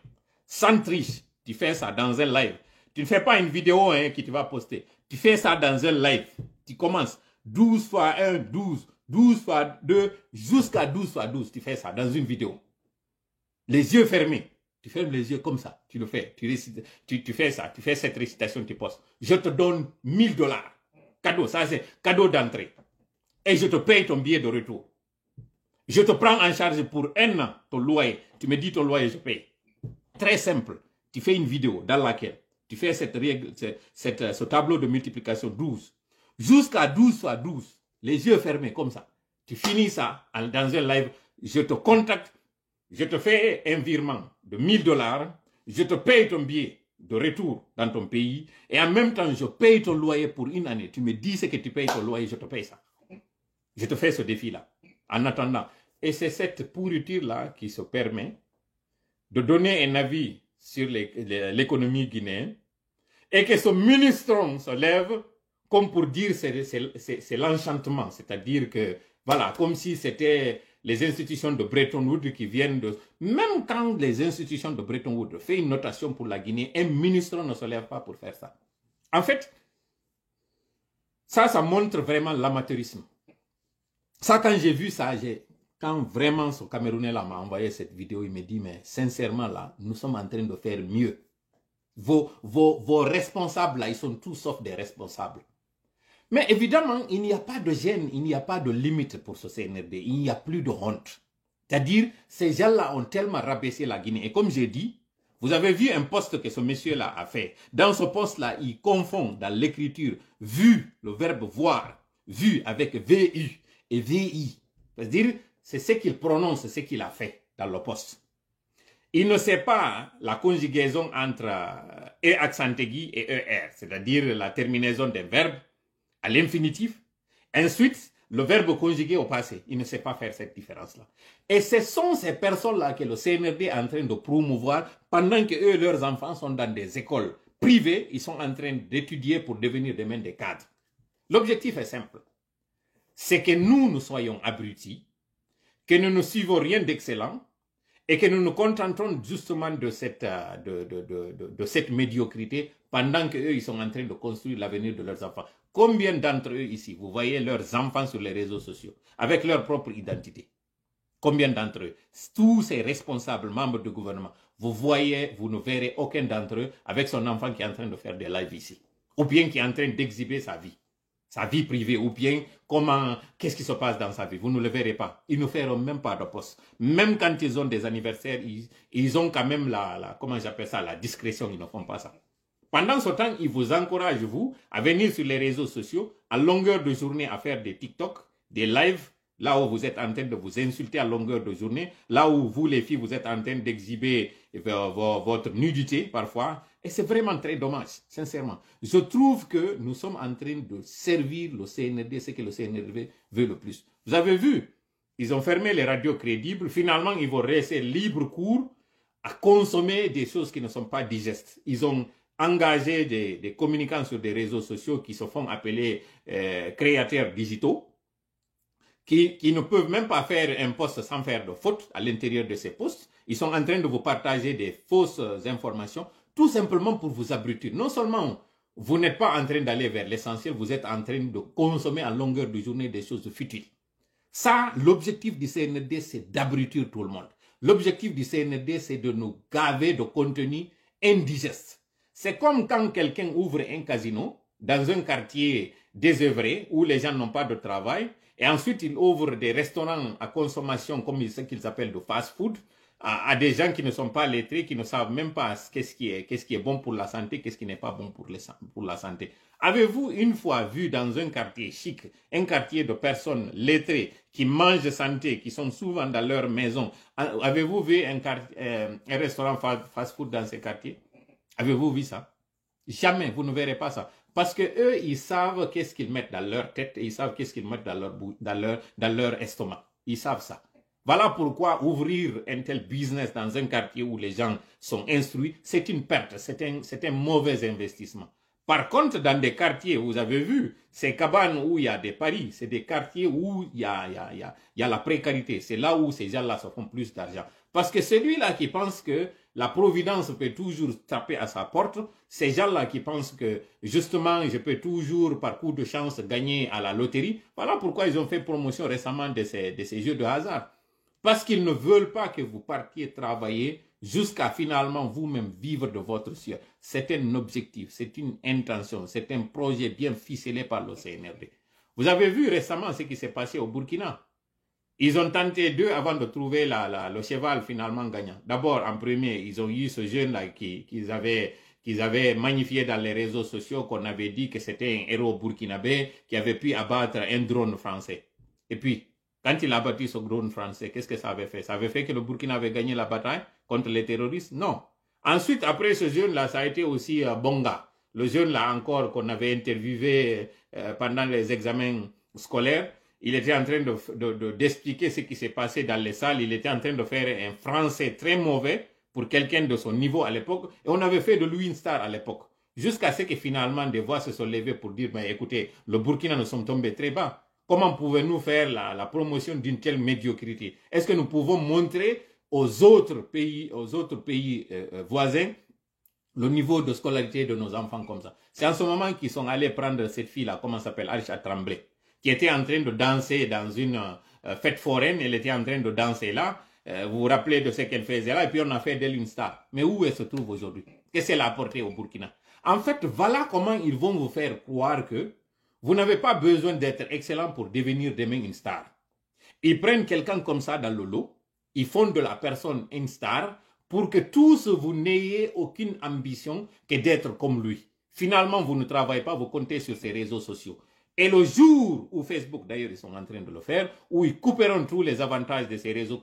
Sans triche, tu fais ça dans un live. Tu ne fais pas une vidéo hein, que tu vas poster. Tu fais ça dans un live. Tu commences 12 fois 1, 12, 12 fois 2, jusqu'à 12 fois 12. Tu fais ça dans une vidéo. Les yeux fermés. Tu fermes les yeux comme ça. Tu le fais. Tu fais ça. Tu fais cette récitation, tu postes. Je te donne $1000. Cadeau. Ça, c'est cadeau d'entrée. Et je te paye ton billet de retour. Je te prends en charge pour 1 an ton loyer. Tu me dis ton loyer, je paye. Très simple. Tu fais une vidéo dans laquelle tu fais cette règle, ce tableau de multiplication 12. Jusqu'à 12 fois 12. Les yeux fermés comme ça. Tu finis ça dans un live. Je te contacte. Je te fais un virement de $1000. Je te paye ton billet de retour dans ton pays. Et en même temps, je paye ton loyer pour 1 année. Tu me dis ce que tu payes ton loyer, je te paye ça. Je te fais ce défi-là. En attendant. Et c'est cette pourriture-là qui se permet de donner un avis sur l'économie guinéenne et que ce ministre se lève comme pour dire c'est l'enchantement. C'est-à-dire que, voilà, comme si c'était les institutions de Bretton Woods qui viennent de... Même quand les institutions de Bretton Woods font une notation pour la Guinée, un ministre ne se lève pas pour faire ça. En fait, ça montre vraiment l'amateurisme. Ça, quand j'ai vu ça, quand vraiment ce Camerounais-là m'a envoyé cette vidéo, il me dit, mais sincèrement là, nous sommes en train de faire mieux. Vos responsables là, ils sont tous sauf des responsables. Mais évidemment, il n'y a pas de gêne, il n'y a pas de limite pour ce CNRD, il n'y a plus de honte. C'est-à-dire, ces gens-là ont tellement rabaissé la Guinée. Et comme j'ai dit, vous avez vu un poste que ce monsieur-là a fait. Dans ce poste-là, il confond dans l'écriture vu, le verbe voir, vu avec VU et VI. C'est-à-dire, c'est ce qu'il prononce, c'est ce qu'il a fait dans le poste. Il ne sait pas la conjugaison entre E accent aigu et ER, c'est-à-dire la terminaison des verbes à l'infinitif. Ensuite, le verbe conjugué au passé. Il ne sait pas faire cette différence-là. Et ce sont ces personnes-là que le CNRD est en train de promouvoir pendant que eux, leurs enfants sont dans des écoles privées. Ils sont en train d'étudier pour devenir demain des cadres. L'objectif est simple. C'est que nous soyons abrutis, que nous ne suivons rien d'excellent et que nous nous contentons justement de cette médiocrité pendant qu'eux, ils sont en train de construire l'avenir de leurs enfants. Combien d'entre eux ici, vous voyez leurs enfants sur les réseaux sociaux, avec leur propre identité? Combien d'entre eux? Tous ces responsables, membres du gouvernement, vous ne verrez aucun d'entre eux avec son enfant qui est en train de faire des lives ici. Ou bien qui est en train d'exhiber sa vie privée, ou bien qu'est-ce qui se passe dans sa vie. Vous ne le verrez pas. Ils ne feront même pas de poste. Même quand ils ont des anniversaires, ils ont quand même comment j'appelle ça, la discrétion, ils ne font pas ça. Pendant ce temps, ils vous encouragent, vous, à venir sur les réseaux sociaux, à longueur de journée, à faire des TikTok, des lives, là où vous êtes en train de vous insulter à longueur de journée, là où vous, les filles, vous êtes en train d'exhiber votre nudité, parfois. Et c'est vraiment très dommage, sincèrement. Je trouve que nous sommes en train de servir le CNRD, ce que le CNRD veut le plus. Vous avez vu, ils ont fermé les radios crédibles. Finalement, ils vont rester libre cours à consommer des choses qui ne sont pas digestes. Ils ont engagé des communicants sur des réseaux sociaux qui se font appeler créateurs digitaux, qui ne peuvent même pas faire un post sans faire de faute à l'intérieur de ces posts. Ils sont en train de vous partager des fausses informations, tout simplement pour vous abrutir. Non seulement vous n'êtes pas en train d'aller vers l'essentiel, vous êtes en train de consommer à longueur de journée des choses futiles. Ça, l'objectif du CNRD, c'est d'abrutir tout le monde. L'objectif du CNRD, c'est de nous gaver de contenu indigeste. C'est comme quand quelqu'un ouvre un casino dans un quartier désœuvré où les gens n'ont pas de travail et ensuite il ouvre des restaurants à consommation comme ce qu'ils appellent de fast-food à des gens qui ne sont pas lettrés, qui ne savent même pas qu'est-ce qui est bon pour la santé, qu'est-ce qui n'est pas bon pour la santé. Avez-vous une fois vu dans un quartier chic, un quartier de personnes lettrées qui mangent santé, qui sont souvent dans leur maison, avez-vous vu un restaurant fast-food dans ces quartiers? Avez-vous vu ça? Jamais, vous ne verrez pas ça. Parce que eux, ils savent qu'est-ce qu'ils mettent dans leur tête et ils savent qu'est-ce qu'ils mettent dans leur estomac. Ils savent ça. Voilà pourquoi ouvrir un tel business dans un quartier où les gens sont instruits, c'est une perte, c'est un mauvais investissement. Par contre, dans des quartiers, vous avez vu, ces cabanes où il y a des paris, c'est des quartiers où il y a la précarité. C'est là où ces gens-là se font plus d'argent. Parce que celui-là qui pense que la providence peut toujours taper à sa porte, ces gens-là qui pensent que justement je peux toujours par coup de chance gagner à la loterie, voilà pourquoi ils ont fait promotion récemment de ces jeux de hasard. Parce qu'ils ne veulent pas que vous partiez travailler jusqu'à finalement vous-même vivre de votre sueur. C'est un objectif, c'est une intention, c'est un projet bien ficelé par le CNRD. Vous avez vu récemment ce qui s'est passé au Burkina. Ils ont tenté d'eux avant de trouver le cheval finalement gagnant. D'abord, en premier, ils ont eu ce jeune-là qu'ils avaient magnifié dans les réseaux sociaux, qu'on avait dit que c'était un héros burkinabé qui avait pu abattre un drone français. Et puis, quand il a battu ce drone français, qu'est-ce que ça avait fait? Ça avait fait que le Burkina avait gagné la bataille contre les terroristes? Non. Ensuite, après ce jeune-là, ça a été aussi Bonga. Le jeune-là encore qu'on avait interviewé pendant les examens scolaires. Il était en train d'expliquer ce qui s'est passé dans les salles. Il était en train de faire un français très mauvais pour quelqu'un de son niveau à l'époque. Et on avait fait de lui une star à l'époque. Jusqu'à ce que finalement des voix se sont levées pour dire, mais écoutez, le Burkina, nous sommes tombés très bas. Comment pouvons-nous faire la promotion d'une telle médiocrité? Est-ce que nous pouvons montrer aux autres pays voisins le niveau de scolarité de nos enfants comme ça? C'est en ce moment qu'ils sont allés prendre cette fille-là, comment elle s'appelle, Aïcha Tremblay. qui était en train de danser dans une fête foraine. Elle était en train de danser là. Vous vous rappelez de ce qu'elle faisait là, et puis on a fait d'elle une star. Mais où elle se trouve aujourd'hui? Qu'est-ce qu'elle a apporté au Burkina? En fait, voilà comment ils vont vous faire croire que vous n'avez pas besoin d'être excellent pour devenir demain une star. Ils prennent quelqu'un comme ça dans le lot, ils font de la personne une star pour que tous vous n'ayez aucune ambition que d'être comme lui. Finalement, vous ne travaillez pas, vous comptez sur ces réseaux sociaux. Et le jour où Facebook, d'ailleurs, ils sont en train de le faire, où ils couperont tous les avantages de ces réseaux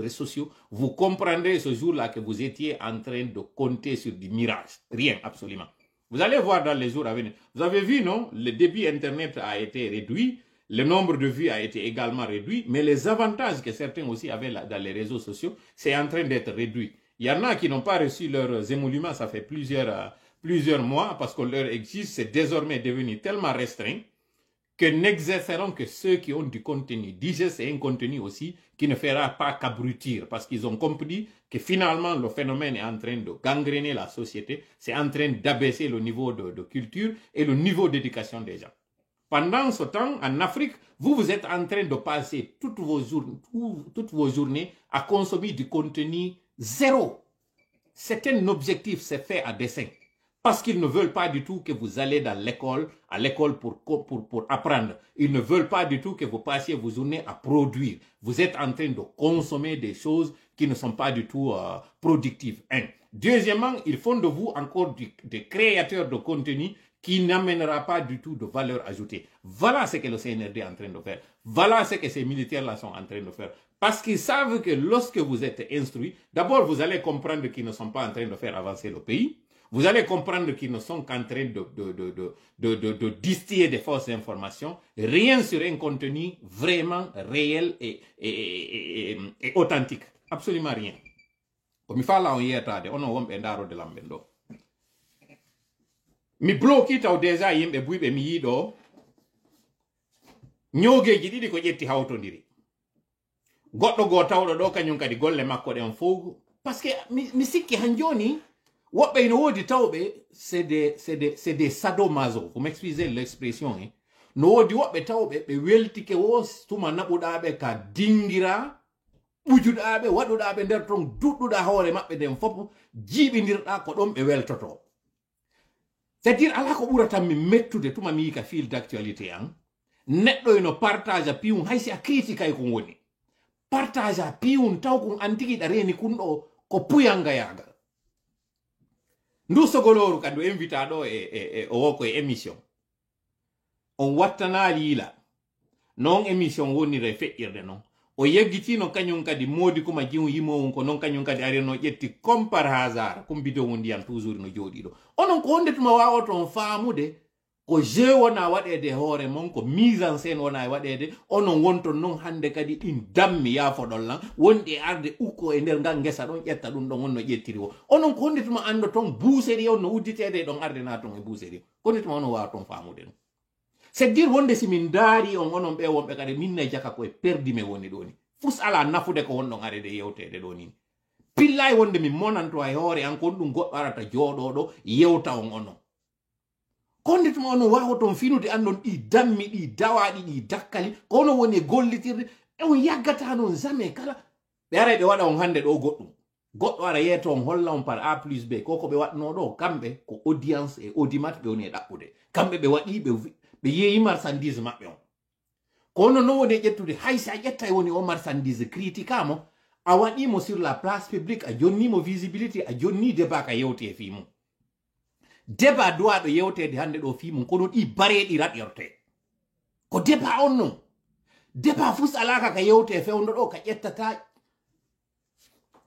sociaux, vous comprendrez ce jour-là que vous étiez en train de compter sur du mirage. Rien, absolument. Vous allez voir dans les jours à venir. Vous avez vu, non? Le débit Internet a été réduit, le nombre de vues a été également réduit, mais les avantages que certains aussi avaient dans les réseaux sociaux, c'est en train d'être réduit. Il y en a qui n'ont pas reçu leurs émoluments, ça fait plusieurs mois, parce qu'on leur existe, c'est désormais devenu tellement restreint que n'exerceront que ceux qui ont du contenu. Déjà, c'est un contenu aussi qui ne fera pas qu'abrutir, parce qu'ils ont compris que finalement, le phénomène est en train de gangréner la société, c'est en train d'abaisser le niveau de culture et le niveau d'éducation des gens. Pendant ce temps, en Afrique, vous êtes en train de passer toutes vos journées à consommer du contenu zéro. C'est un objectif, c'est fait à dessein. Parce qu'ils ne veulent pas du tout que vous allez dans l'école, à l'école pour apprendre. Ils ne veulent pas du tout que vous passiez vos journées à produire. Vous êtes en train de consommer des choses qui ne sont pas du tout productives. Deuxièmement, ils font de vous encore des créateurs de contenu qui n'amènera pas du tout de valeur ajoutée. Voilà ce que le CNRD est en train de faire. Voilà ce que ces militaires-là sont en train de faire. Parce qu'ils savent que lorsque vous êtes instruits, d'abord vous allez comprendre qu'ils ne sont pas en train de faire avancer le pays. Vous allez comprendre qu'ils ne sont qu'en train de distiller des fausses informations. Rien sur un contenu vraiment réel et authentique. Absolument rien. Comme il faut là, on y est tardé. On a un peu de l'ambendo. Mi bloki taw deja yimbe buybe mi yido nyogeji didi ko jetti hawtondiri goddo go tawdo do kanyum kadi golle makko den fogu parce que mi sikki hanjoni wobbe no wodi tawbe c'est des sadomaso. Vous m'excusez l'expression hein. No wodi wobbe tawbe be weltike wo tuma nabudabe ka dingira bujudabe wadudabe der ton dudduda hore mabbe den fop jibindirda ko dom be weltoto. C'est-à-dire, ala ko ɓurata mi mettude tuma mi ka fil d'actualité an neɗɗo eno partage a piwum haysi a critique ay ko woni partage a piwum taw kon antigiɗa reni kunɗo ko puyanga yaga ndu sogoloru kadi invita ɗo o woko e émission on wattana liila non émission wonire feƴƴirde noon o yeggitino kañum kadi modi kuma jiw yimowon ko non kañum kadi areno ƴetti comme par hasard comme bidon won ndiyam toujours no jooɗi ɗo onon ko wonde tuma wawa ton faamude ko jeu wona waɗede hoore mon ko mise en scène wona waɗede onon wonton non hande kadi ɗin dammi yaafoɗon lan wonɗi arde ukko e nder ngal ngesa ɗon ƴetta ɗum ɗon wonno ƴettiri o onon ko wonde tuma ando ton buuseri on no udditede ɗon arde na ton e buuseri ko wonde tuma onon wawa ton faamude ɗum c'est dire wonde simin daari on onon ɓe wonɓe kadi minne jaka koye perdi me woni ɗo ni fus ala nafude ko wonɗon arede yewtede ɗo ni pillay wonde mi monanto e hoore an kon ɗum goɗɗo arata jooɗoɗo yewta on onon konde tuma onon wawa ton finude andon ɗi dammi ɗi dawaɗi ɗi dakkali ko onon woni e gollitirde e on yaggata non jamais kala ɓe ara ɓe waɗa on hande ɗo goɗɗum goɗɗo ara yeeto on holla on par A plus B koko ɓe waɗno ɗo kamɓe ko audience e audimat ɓe woni e ɗaɓɓude kamɓe ɓe waɗi ɓe yeeyi marchandise maɓɓe on kono no woni ƴettude haysi a ƴetta e woni o marchandise criticamo a waɗimo sur la place publique a jonnimo visibilité a jonni débat ka yewte e fimum débat duwaɗo yewtede hande ɗo fimum kono ɗi bareɗi raɗirte ko débat on non débat fus alaka ka yewte e fewdo ɗo ka ƴettata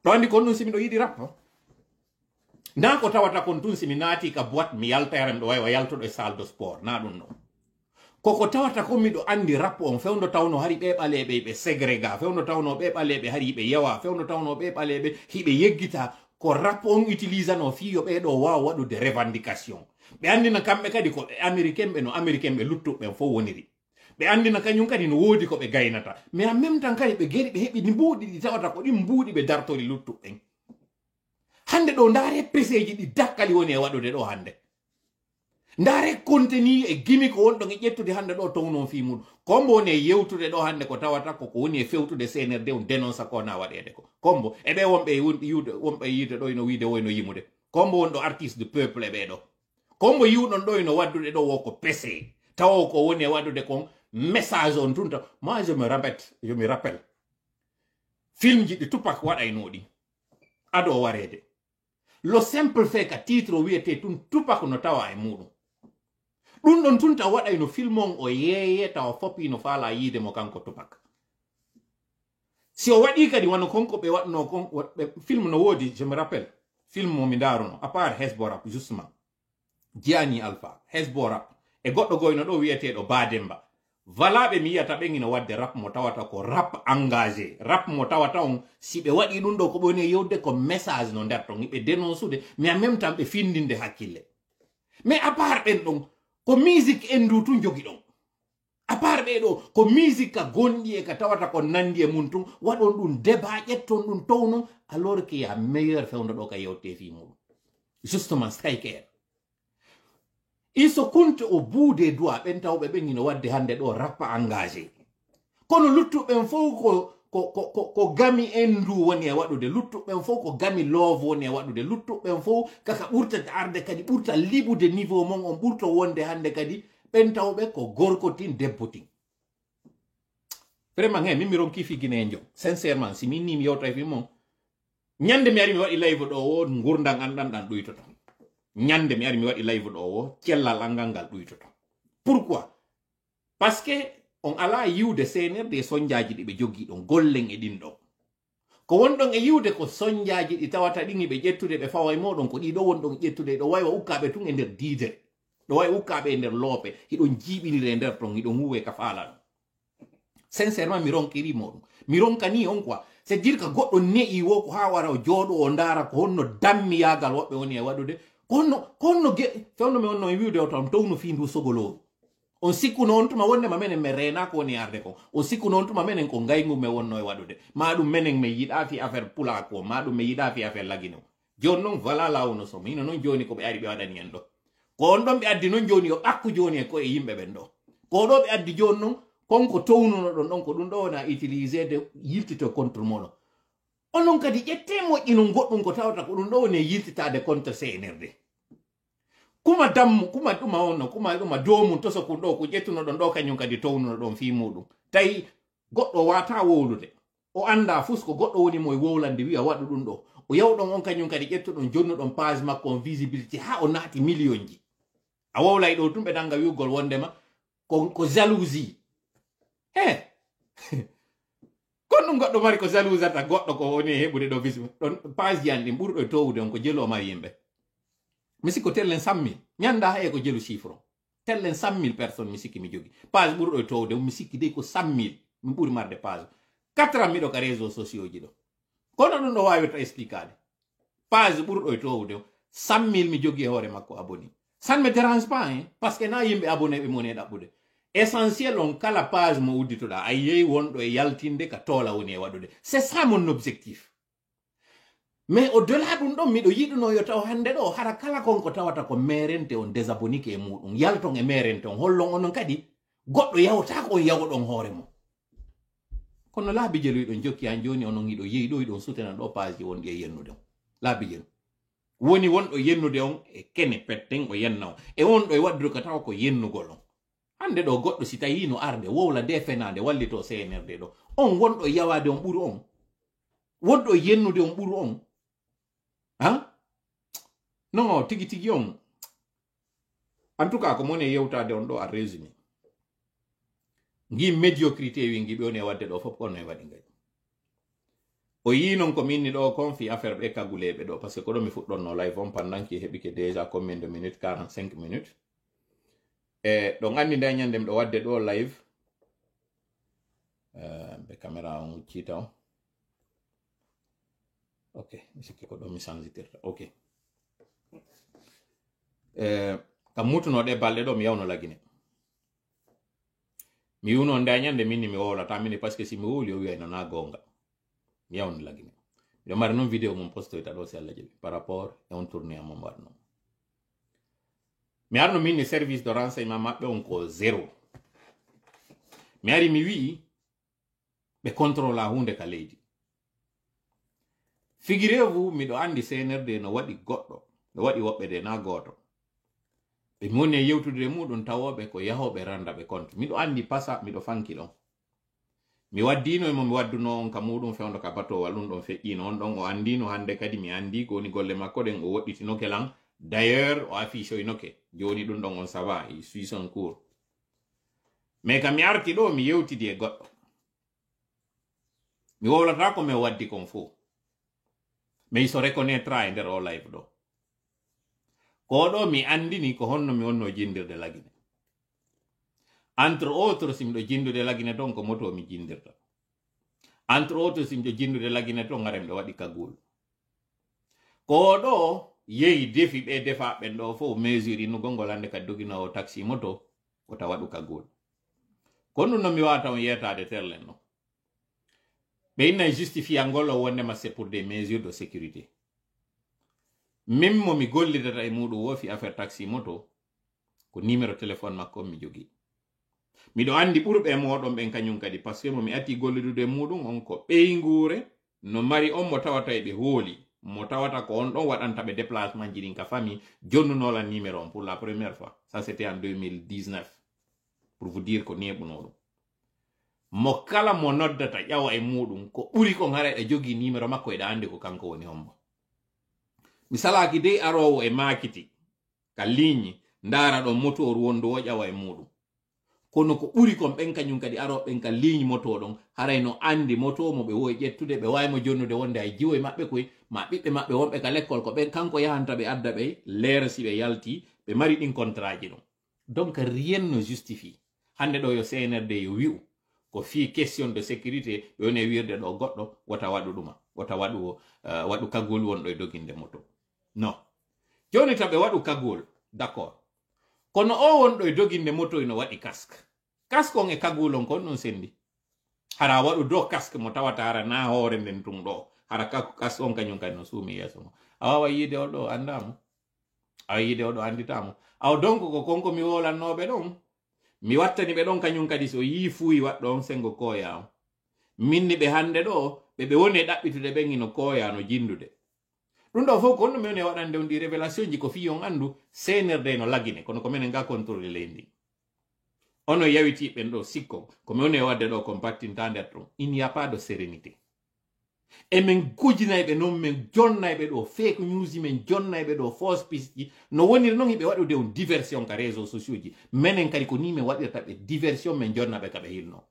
ɗo andi kon ɗum simi ɗo yiɗi rap na ko tawata kon tun simi naati ka boîte mi yaltayaram ɗo wawa yaltoɗo e salle de sport na ɗum non koko tawata ko miɗo andi rap on fewdo tawno hari ɓe ɓaleɓe ɓe ségrega fewdo tawno ɓe ɓaleɓe hari ɓe yawa fewdo tawno ɓe ɓaleɓe hiɓe yeggita ko rap on utilisano fiyo ɓeɗo wawa waɗude revendication ɓe andina kamɓe kadi ko ɓe américain ɓe no américain ɓe luttuɓe fo woniri ɓe andina kañum kadi no woodi ko ɓe gaynata mais en même temps kadi ɓe geri ɓe heɓi mbuuɗi ɗi tawata ko ɗin mbuuɗi ɓe dartori luttuɓen hande ɗo ndaare peseji ɗi dakkali woni e waɗude ɗo hande ndare contenu e gimi ko won do ngi ƴettude hande do tawno fi mum kombo ne yewtude do hande ko tawata ko woni e fewtude CNRD on dénonce ko na wadede ko kombo e be wonbe yude wonbe yide do ino wiide woyno yimude kombo won do artiste du peuple e be do kombo yiwdon do ino waddude do wo ko pc taw ko woni e waddude kon message on tunta moi je me rappelle film ji de Tupac waɗayno ɗi ado warede lo simple fait ka titre wiete tun Tupac no tawa e muɗum ɗum ɗon tunta waɗayno film on o yeeye tawa foppi no faala yiide mo kanko Tupac si o waɗi kadi wano konko ɓe waɗno kon film no woodi je me rappelle film mo mi daruno à part Hesborap justement Gianni Alpha Hesborap e goɗɗo goyno ɗo wiyeteɗo Bademba valaɓe mi yiyata ɓe ina wadde rap mo tawata ko rap engagé rap mo tawata on si ɓe waɗi ɗum ɗo ko ɓoni yewde ko message no nder ton ɓe dénoncude mais en même temps ɓe findinde hakkille mais à part ɓen ɗon ko musique en du tun jogi ɗon à part ɓe ɗo ko musique ka gonɗi e ka tawata ko nandi e mum tun waɗon ɗum débat ƴetton ɗum towno alors que ya meilleur fewndo ɗo ka yewte fi muɗum justement Striker il se compte au bout des doigts ɓen tawɓe ɓen ina wadde hande ɗo rappa engagé kono luttuɓen fof ko gami endu woni e waɗude luttuɓen fof ko gami love woni e waɗude luttuɓen fof kaka ɓurta arde kadi ɓurta liɓude niveau mon on ɓurta wonde hande kadi ɓen tawɓe ko gorkotin debbotin vraiment he min mi ronki figuinejo sincèrement si min ni mi yewta e fi mon ñande mi ari mi waɗi live ɗo o gurdam anɗanɗan ɗuytoto ñande mi ari mi waɗi live ɗo o cellal angal ngal ɗuytoto pourquoi parce que on ala yiwde CNRD sonjaji ɗi ɓe joggi ɗon gollen e ɗin ɗo ko wonɗon e yiwde ko sonjaji ɗi tawata ɗin ɓe ƴettude ɓe fawa e moɗon ko ɗiɗo wonɗon ƴettude ɗo waywa ukkaɓe tun e nder diidere ɗo wawi ukkaɓe e nder loope hiɗon jiiɓinire e nder ton hiɗon huwe ka faala ɗum sincèrement mi ronkiri moɗum mi ronkani on quoi c'est dire que goɗɗo ne'i wo ko ha wara o jooɗo o ndaara ko honno dammi yagal woɓɓe woni e waɗude konno fewno mi wonno e wiwde o tan towno fi ndu sogoloru on sikkuno on tuma wonde ma menen mi rena ko woni arde ko on sikkuno on tuma menen ko ngaygu me wonno e waɗude ma ɗum menen mi yiɗa fi affaire pula ko ma ɗum mi yiɗa fi affaire lagino joni noon voilà lawno somo hino noon joni ko ɓe ari ɓe waɗani en ɗo ko on ɗon ɓe addi noon joni yo ɓakku joni e koye yimɓe ɓen ɗo ko ɗo ɓe addi joni noon konko townuno ɗon ɗon ko ɗum ɗo wona utilisé de yiltito contre mono onon kadi ƴette moƴƴino goɗɗum ko tawata ko ɗum ɗo woni yiltitade contre CNRD kuma dammu kuma ɗuma onno kuma ɗuma domum to so kun ɗo ko ƴettuno ɗon ɗo kañum kadi townuno ɗon fi muɗum tawi goɗɗo wata wowlude o anda fus ko goɗɗo woni mo wowlande wiya waɗu ɗum ɗo o yawɗon on kañum kadi ƴettuɗon jonnuɗon page makko on visibilité ha o naati million ji a wowlay ɗo tum ɓe ɗanga wiwgol wondema ko jalousie kon ɗum goɗɗo mari ko jalousata goɗɗo ko woni heɓude ɗo visibilité ɗon page ji an ɗin ɓurɗo e towude on ko jelo o mari yimɓe mi sikko tellen 100 000 ñanda haye ko jelu chiffre tellen 100 000 personnes mi sikki mi jogi page ɓurɗo e towde mi sikki dey ko 100 000 mi ɓuri marde page 4 ans miɗo ka réseau sociaux ji ɗo kono ɗum ɗo wawi to explicade page ɓurɗo e towde 100 000 mi jogi e hoore makko abonné ça ne me dérange pas hein parce que na yimɓe abonné ɓe moni e ɗaɓɓude essentiel on kala page mo udditoɗa a yeyi wonɗo e yaltinde ka toola woni e waɗude c'est ça mon objectif mais au delà ɗum ɗon miɗo yiɗuno yo taw hande ɗo hara kala konko tawata ko merente on désabonike e muɗum yalton e merente on hollon onon kadi goɗɗo yawta ko on yawoɗon hoore mum kono laabi jelu yiɗon jokki han joni onon yiɗo yeyi ɗo yiɗon sutena ɗo page ji wonɗi e yennude on laabi jelu woni wonɗo yennude on e kene petten o yenna on e wonɗo e waddude ko tawa ko yennugol on hande ɗo goɗɗo si tawi no arde wowla nde fenade wallito CNRD ɗo on wonɗo yawade on ɓuru on wonɗo yennude on ɓuru on non tigi tigi on en tout cas ko moni yewtade on ɗo a résumé gi médiocrité wi gi ɓe woni e wadde ɗo fof kono e waɗi ngay o yi non ko minni ɗo kon fi affaire ɓe kaguleɓe ɗo par ce que ko ɗo mi fuɗɗonno live on pendant qui heɓike déjà combien de minutes 45 minutes e ɗo andi nde ñande miɗo wadde ɗo live be caméra on huccita o ok mi sikki ko ɗo mi sangitirta ok kam mutunoɗe balɗe ɗo mi yawno lagine mi yuno nde ñande minni mi wowlata mini par ce que si mi wowli o wiyayno na gonga mi yawno lagine miɗo mari noon vidéo mum postoyta ɗo si Allah jaɓi par rapport e on tourné amon waɗno mi arno min service de renseignement maɓɓe on ko zéro mi ari mi wi ɓe contrôla hunde ka leydi figirez-vous miɗo andi CNRD no waɗi goɗɗo no waɗi woɓɓe de na goto ɓe moni e yewtude muɗum tawoɓe ko yahoɓe randaɓe compte miɗo andi pasa miɗo fanki ɗon mi waddino emo mi wadduno on ka muɗum fewndo ka batowal ɗum ɗon feƴƴino on ɗon o andino hande kadi mi andi ko woni golle makko ɗen o woɗɗitinoke lan d'ailleurs o affichoynoke joni ɗum ɗon on sava i suis son cours mais kam mi arti ɗo mi yewtidi e goɗɗo mi wowlata ko mi waddi kon fo mais so reconnaîtra e nder o live ɗo ko ɗo mi andini ko honno mi wonno jindirde lagine entre autres simɗo jindude lagine ton ko moto mi jindirta entre autres simɗo jindude lagine ton ngare mɗo waɗi kagul ko ɗo yehi defi ɓe defa ɓen ɗo fo mesure innugol ngol hande kadi doginowo taxi moto ko ta waɗu kagul kono no mi wata on yetade terlen no ɓe inna justifia ngol o wondema c'est pour des mesures de sécurité min mo mi gollidata e muɗum wofi affaire taxi moto ko numéro téléphone makko mi jogi miɗo andi ɓurɓe e moɗon ɓen kañum kadi par ce que momi ati gollidude e muɗum on ko ɓeygure no mari on mo tawata e ɓe hooli mo tawata ko on ɗon waɗanta ɓe déplacement ji ɗin ka famille jonnunolan numéro on pour la première fois ça c'était en 2019 pour vous dire ko neɓuno ɗum mo kala mo noddata ƴawa e muɗum ko ɓuri ko ngara e jogi numéro makko eɗa andi ko kanko woni hombo mi salaki dey arowo e makiti ka ligne ndara ɗon motoru wondu o ƴawa e muɗum kono ko ɓuri kon ɓen kañum kadi aroɓen ka ligne moto ɗon haray no andi moto mo ɓe wowi ƴettude ɓe wawimo jonnude wonde ay jiwo e maɓɓe koye ma ɓiɓɓe maɓɓe wonɓe ka l'école ko ɓen kanko yahanta ɓe adda ɓe leera si ɓe yalti ɓe mari ɗin contrat ji ɗon donc rien ne justifie hande ɗo yo CNRD yo wi'u ko fi question de sécurité ɓe woni wirde ɗo goɗɗo wota waɗu ɗuma wota waɗu kagol wonɗo e doginde moto non joni ta ɓe waɗu kagol d'accord kono o wonɗo e doginde moto ino waɗi casque casque on e kagol on kon ɗum sendi hara waɗu do casque mo tawata hara na hoore nden tun ɗo hara casque on kañum kadi no suumi yeeso mo a wawa yiide oɗo andamo a yiide oɗo anditamo aw donc ko konko mi wolannoɓe ɗon mi wattani ɓe ɗon kañum kadi so yi fuyi waɗɗo on sengo koya on minni ɓe hande ɗo ɓe woni e ɗaɓɓitude ɓen ino koya no jindude ɗum ɗo fof ko honno mi woni e waɗande on ɗi révélation ji ko fi on andu CNRD no lagine kono ko minen ga contrôle leydi ono yawiti ɓen ɗo sikko ko mi woni e wadde ɗo kon battinta nder ɗon il n'y a pas de sérénité e min gujinayɓe noon min jonnayɓe ɗo fake news min jonnayɓe ɗo fausse piste ji no woniri noon hiɓe waɗude on diversion ka réseau sociaux ji minen kadi ko ni min waɗirta ɓe diversion min jonnaɓe ka ɓe hilno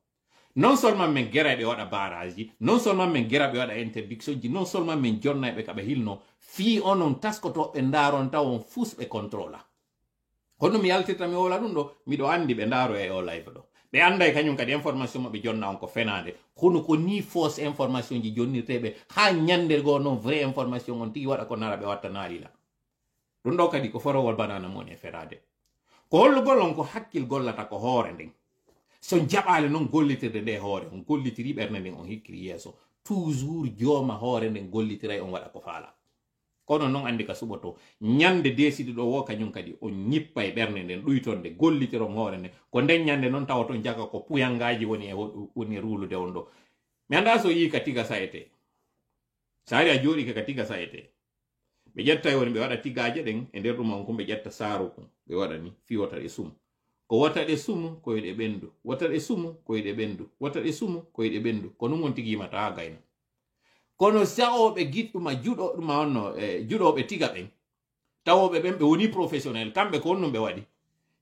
non seulement min gera ɓe waɗa barrage ji non seulement min gera ɓe waɗa interdiction ji non seulement min jonnayɓe ka ɓe hilno fi onon taskotoɓe ndaron taw on fus ɓe contrôla kono mi yaltirta mi wola ɗum ɗo miɗo andi ɓe ndaro e o live ɗo ɓe anda e kañum kadi information maɓe jonna on ko fenade kono ko ni fausse information ji jonnirteɓe ha ñande goo noon vrai information on tigi waɗa ko nara ɓe watta naarila ɗum ɗo kadi ko forowol banana moni e ferade ko hollugol on ko hakkil gollata ko hoore nden so jaɓale noon gollitirde nde hoore on gollitiri ɓernde nden on hikkiri yeeso toujours jooma hoore nden gollitiray on waɗa ko faala kono noon andi ka suɓoto ñande desidi ɗo wo kañum kadi on ñippa e ɓernde nden ɗuytonde gollitiron hoore nden ko nden ñande noon tawa ton jaga ko puyangaji woni e rulude on ɗo mi anda so yi ka tiga sayete sa ari a jooɗi ka tiga sayete ɓe ƴetta woni ɓe waɗa tigaje ɗen e nder ɗum on kum ɓe ƴetta saaru kum ɓe waɗa ni fi wotaɗe sumu ko wataɗe sumu koyeɗe ɓendu wataɗe sumu koyeɗe ɓendu wataɗe sumu koyeɗe ɓendu ko ɗum on tigi yimata ha gayna kono sawoɓe giɗɗuma juɗoɗuma onno juɗoɓe tiga ɓen tawoɓe ɓen ɓe woni professionnel kamɓe ko honɗum ɓe waɗi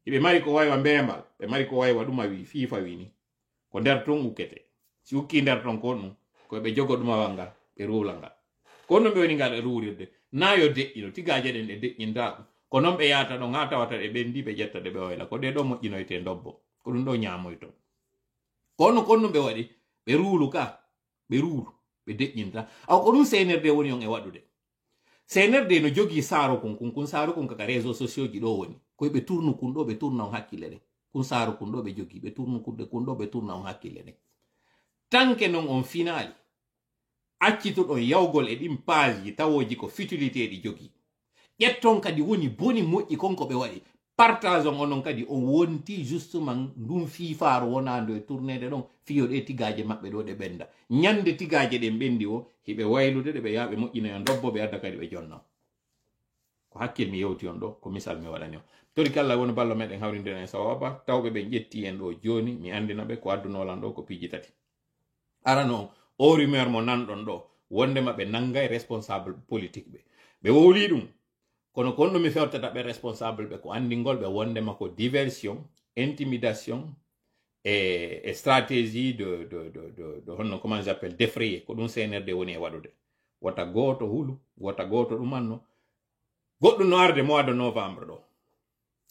hiɓe mari ko waywa mbembal ɓe mari ko waywa ɗuma wi fifa wini ko nder ton ukkete si ukki nder ton ko ɗum koɓe jogo ɗumawal ngal ɓe ruwla ngal ko honɗum ɓe woni ngal e ruwrirde na yo deƴƴino tigaje ɗen ɗe deƴƴinta ko noon ɓe yahata ɗon ha tawata ɗe ɓendi ɓe ƴetta ɗe ɓe wayla ko ɗe ɗo moƴƴinoyte dobbo ko ɗum ɗo ñamoyto kono ko ɗum ɓe waɗi ɓe ruulu ka ɓe ruulu ɓe deƴƴinta aw ko ɗum CNRD woni on e waɗude CNRD no jogii saaro kun saaro kun kaka réseau sociaux ji ɗo woni koye ɓe tournu kun ɗo ɓe tourna on hakkille ɗen kun saaro kun ɗo ɓe jogii ɓe tournu kunde kun ɗo ɓe tourna on hakkille ɗen tanke noon on finali accituɗon yawgol e ɗin page ji tawoji ko futilité ɗi jogii ƴetton kadi woni boni moƴƴi konko ɓe waɗi partage onon kadi o wonti justement ndum fifaaro wonando e tournede ɗon fiyoɗe tigaje maɓɓe ɗo ɗe ɓenda ñande tigaje ɗen ɓendi o hiɓe waylude ɗe ɓe yaɓe moƴƴina on dobbo ɓe adda kadi ɓe jonna ko hakkil mi yewti on ɗo ko misal mi waɗani o tori kala woni ballo meɗen hawrindira en sawaba tawɓe ɓe ƴetti en ɗo joni mi andina ɓe ko addunolan ɗo ko piiji tati arano o rumeur mo nanɗon ɗo wondema ɓe nangay responsable politique ɓe wowli ɗum kono kon ɗum mi fewtata ɓe responsable ɓe ko andingol ɓe wondema ko diversion intimidation et stratégie de honno comment j'appelle défrayer ko ɗum CNRD woni e waɗude wota goto hulu wota goto ɗumanno goɗɗum no arde mois de novembre ɗo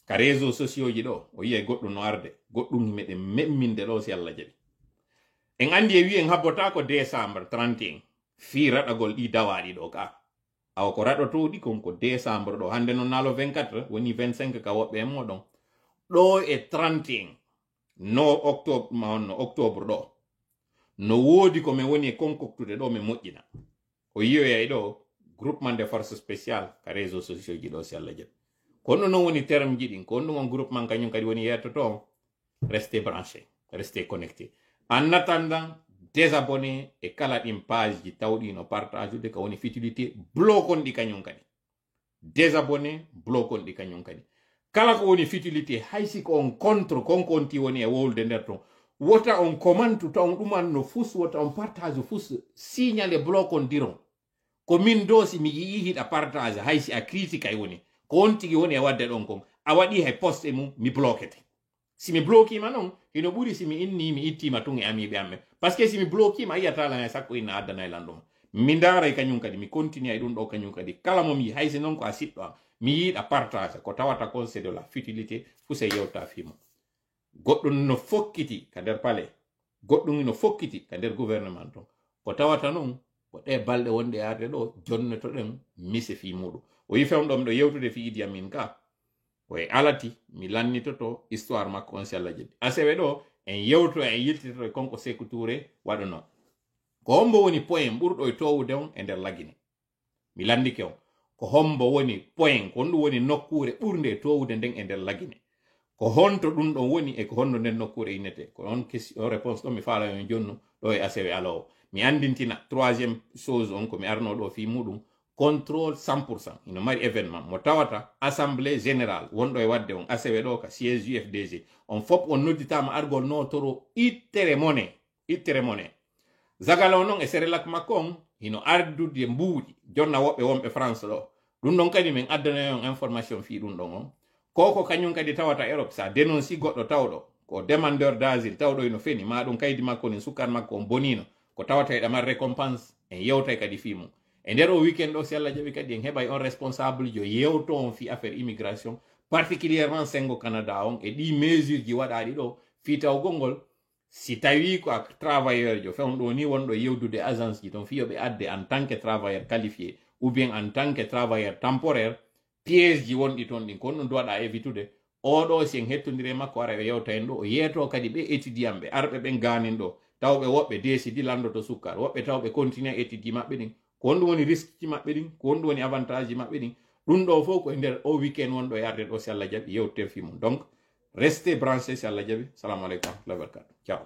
ka réseaux sociaux ji ɗo o yiye goɗɗum no arde goɗɗum meɗen memminde ɗo si Allah jaɓi en andi e wi en habbota ko décembre 31 fi raɗagol ɗi dawaɗi ɗo ka awa ko raɗotoɗi konko décembre ɗo hande noon nalo 24 woni 25 ka woɓɓe e moɗon ɗo e 31 no octobre ma on no octobre ɗo no woodi ko min woni e konkoktude ɗo min moƴƴina o yiyoyay ɗo groupement de force spéciale ka réseaux sociaux ji ɗo si Allah jaɓi kono noon woni terme ji ɗin kono on groupement kañum kadi woni yettoto restez branché restez connecté en attendant désabonné e kala ɗin page ji tawɗino partage ude ka woni futilité blocon ɗi kañum kadi désabonné blocon ɗi kañum kadi kala ko woni futilité haysi ko on contre konko on ti woni e wowlude nder ton wota on commente taw on ɗumanno fus wota on partage fus signale blocon diron ko min do si mi yii hiɗa partage haysi a critique ay woni ko on tigi woni e wadde ɗon kon a waɗi hay poste mum mi bloquete si mi bloquima non hino ɓuri si mi inni mi ittima tun e amiɓe amme par ce que si mi bloquima yiyatalan e sakko inna addana e lanɗuma mi ndaray kañum kadi mi continue e ɗum ɗo kañum kadi kala mo mi yi haysi noon ko a siɗɗo am mi yiiɗa partage ko tawata conseil de la futilité fuse yewta fimo goɗɗum no fokkiti ka nder palais goɗɗum no fokkiti ka nder gouvernement ton ko tawata noon ko ɗe balɗe wonɗe e arde ɗo jonnotoɗen mise fi muɗum o yi fewɗom ɗo yewtude fi idi amin ka koye alati mi lannitoto histoire makko on si Allah jaɓi asewe ɗo en yewto en yiltitoto e konko Sékou Touré waɗuno ko hombo woni point ɓurɗo e towude on e nder lagine mi landike on ko hombo woni point ko ɗum woni nokkure ɓurde e towude nden e nder lagine ko honto ɗum ɗon woni e ko honno nden nokkure innete ko on question réponse ɗo mi faala on jonnu ɗo e asewe alowo mi andintina troisième chose on ko mi arno ɗo fi muɗum contrôle 100% ino mari événement mo tawata assemblée générale wonɗo e wadde on asewe ɗo ka siège UFDG on fop on nodditama argol no toro ittere monnaie zagal o noon e sérélak makko on hino ardude mbuuɗi jonna woɓɓe wonɓe France ɗo ɗum ɗon kadi min addana on information fi ɗum ɗon on koko kañum kadi tawata Europe sa dénonci goɗɗo tawɗo ko demandeur d'asile tawɗo ino feni ma ɗum kaydi makko ni sukkar makko on bonino ko tawata e ɗamal récompense en yewtay kadi fi mum e nder o weekend ɗo si Allah jaɓi kadi en heɓay on responsable jo yewto on fi affaire immigration particulièrement sengo Canada on e ɗi mesure ji waɗaɗi ɗo fi tawgol ngol si tawi ko a travailleur jo fewɗo ni wonɗo yewdude agence ji ton fiyoɓe adde en tant que travailleur qualifié ou bien en tant que travailleur temporaire piège ji wonɗi toon ɗin kono ɗum duwaɗa évitude oɗo si en hettodiri makko ara ɓe yewta en ɗo o yeeto kadi ɓe étudiant ɓe arɓe ɓen ganin ɗo tawɓe woɓɓe décidi landoto sukkar woɓɓe tawɓe continue étudie maɓɓe ɗin ko wonɗum woni risque ji maɓɓe ɗin ko wonɗum woni avantage ji maɓɓe ɗin ɗum ɗo fof ko e nder o weekend wonɗo e arde ɗo si Allah jaɓi yewteten fi mum donc restez branché si Allah jaɓi salamu aleykum wa rahmatullahi wa barakatuh ciao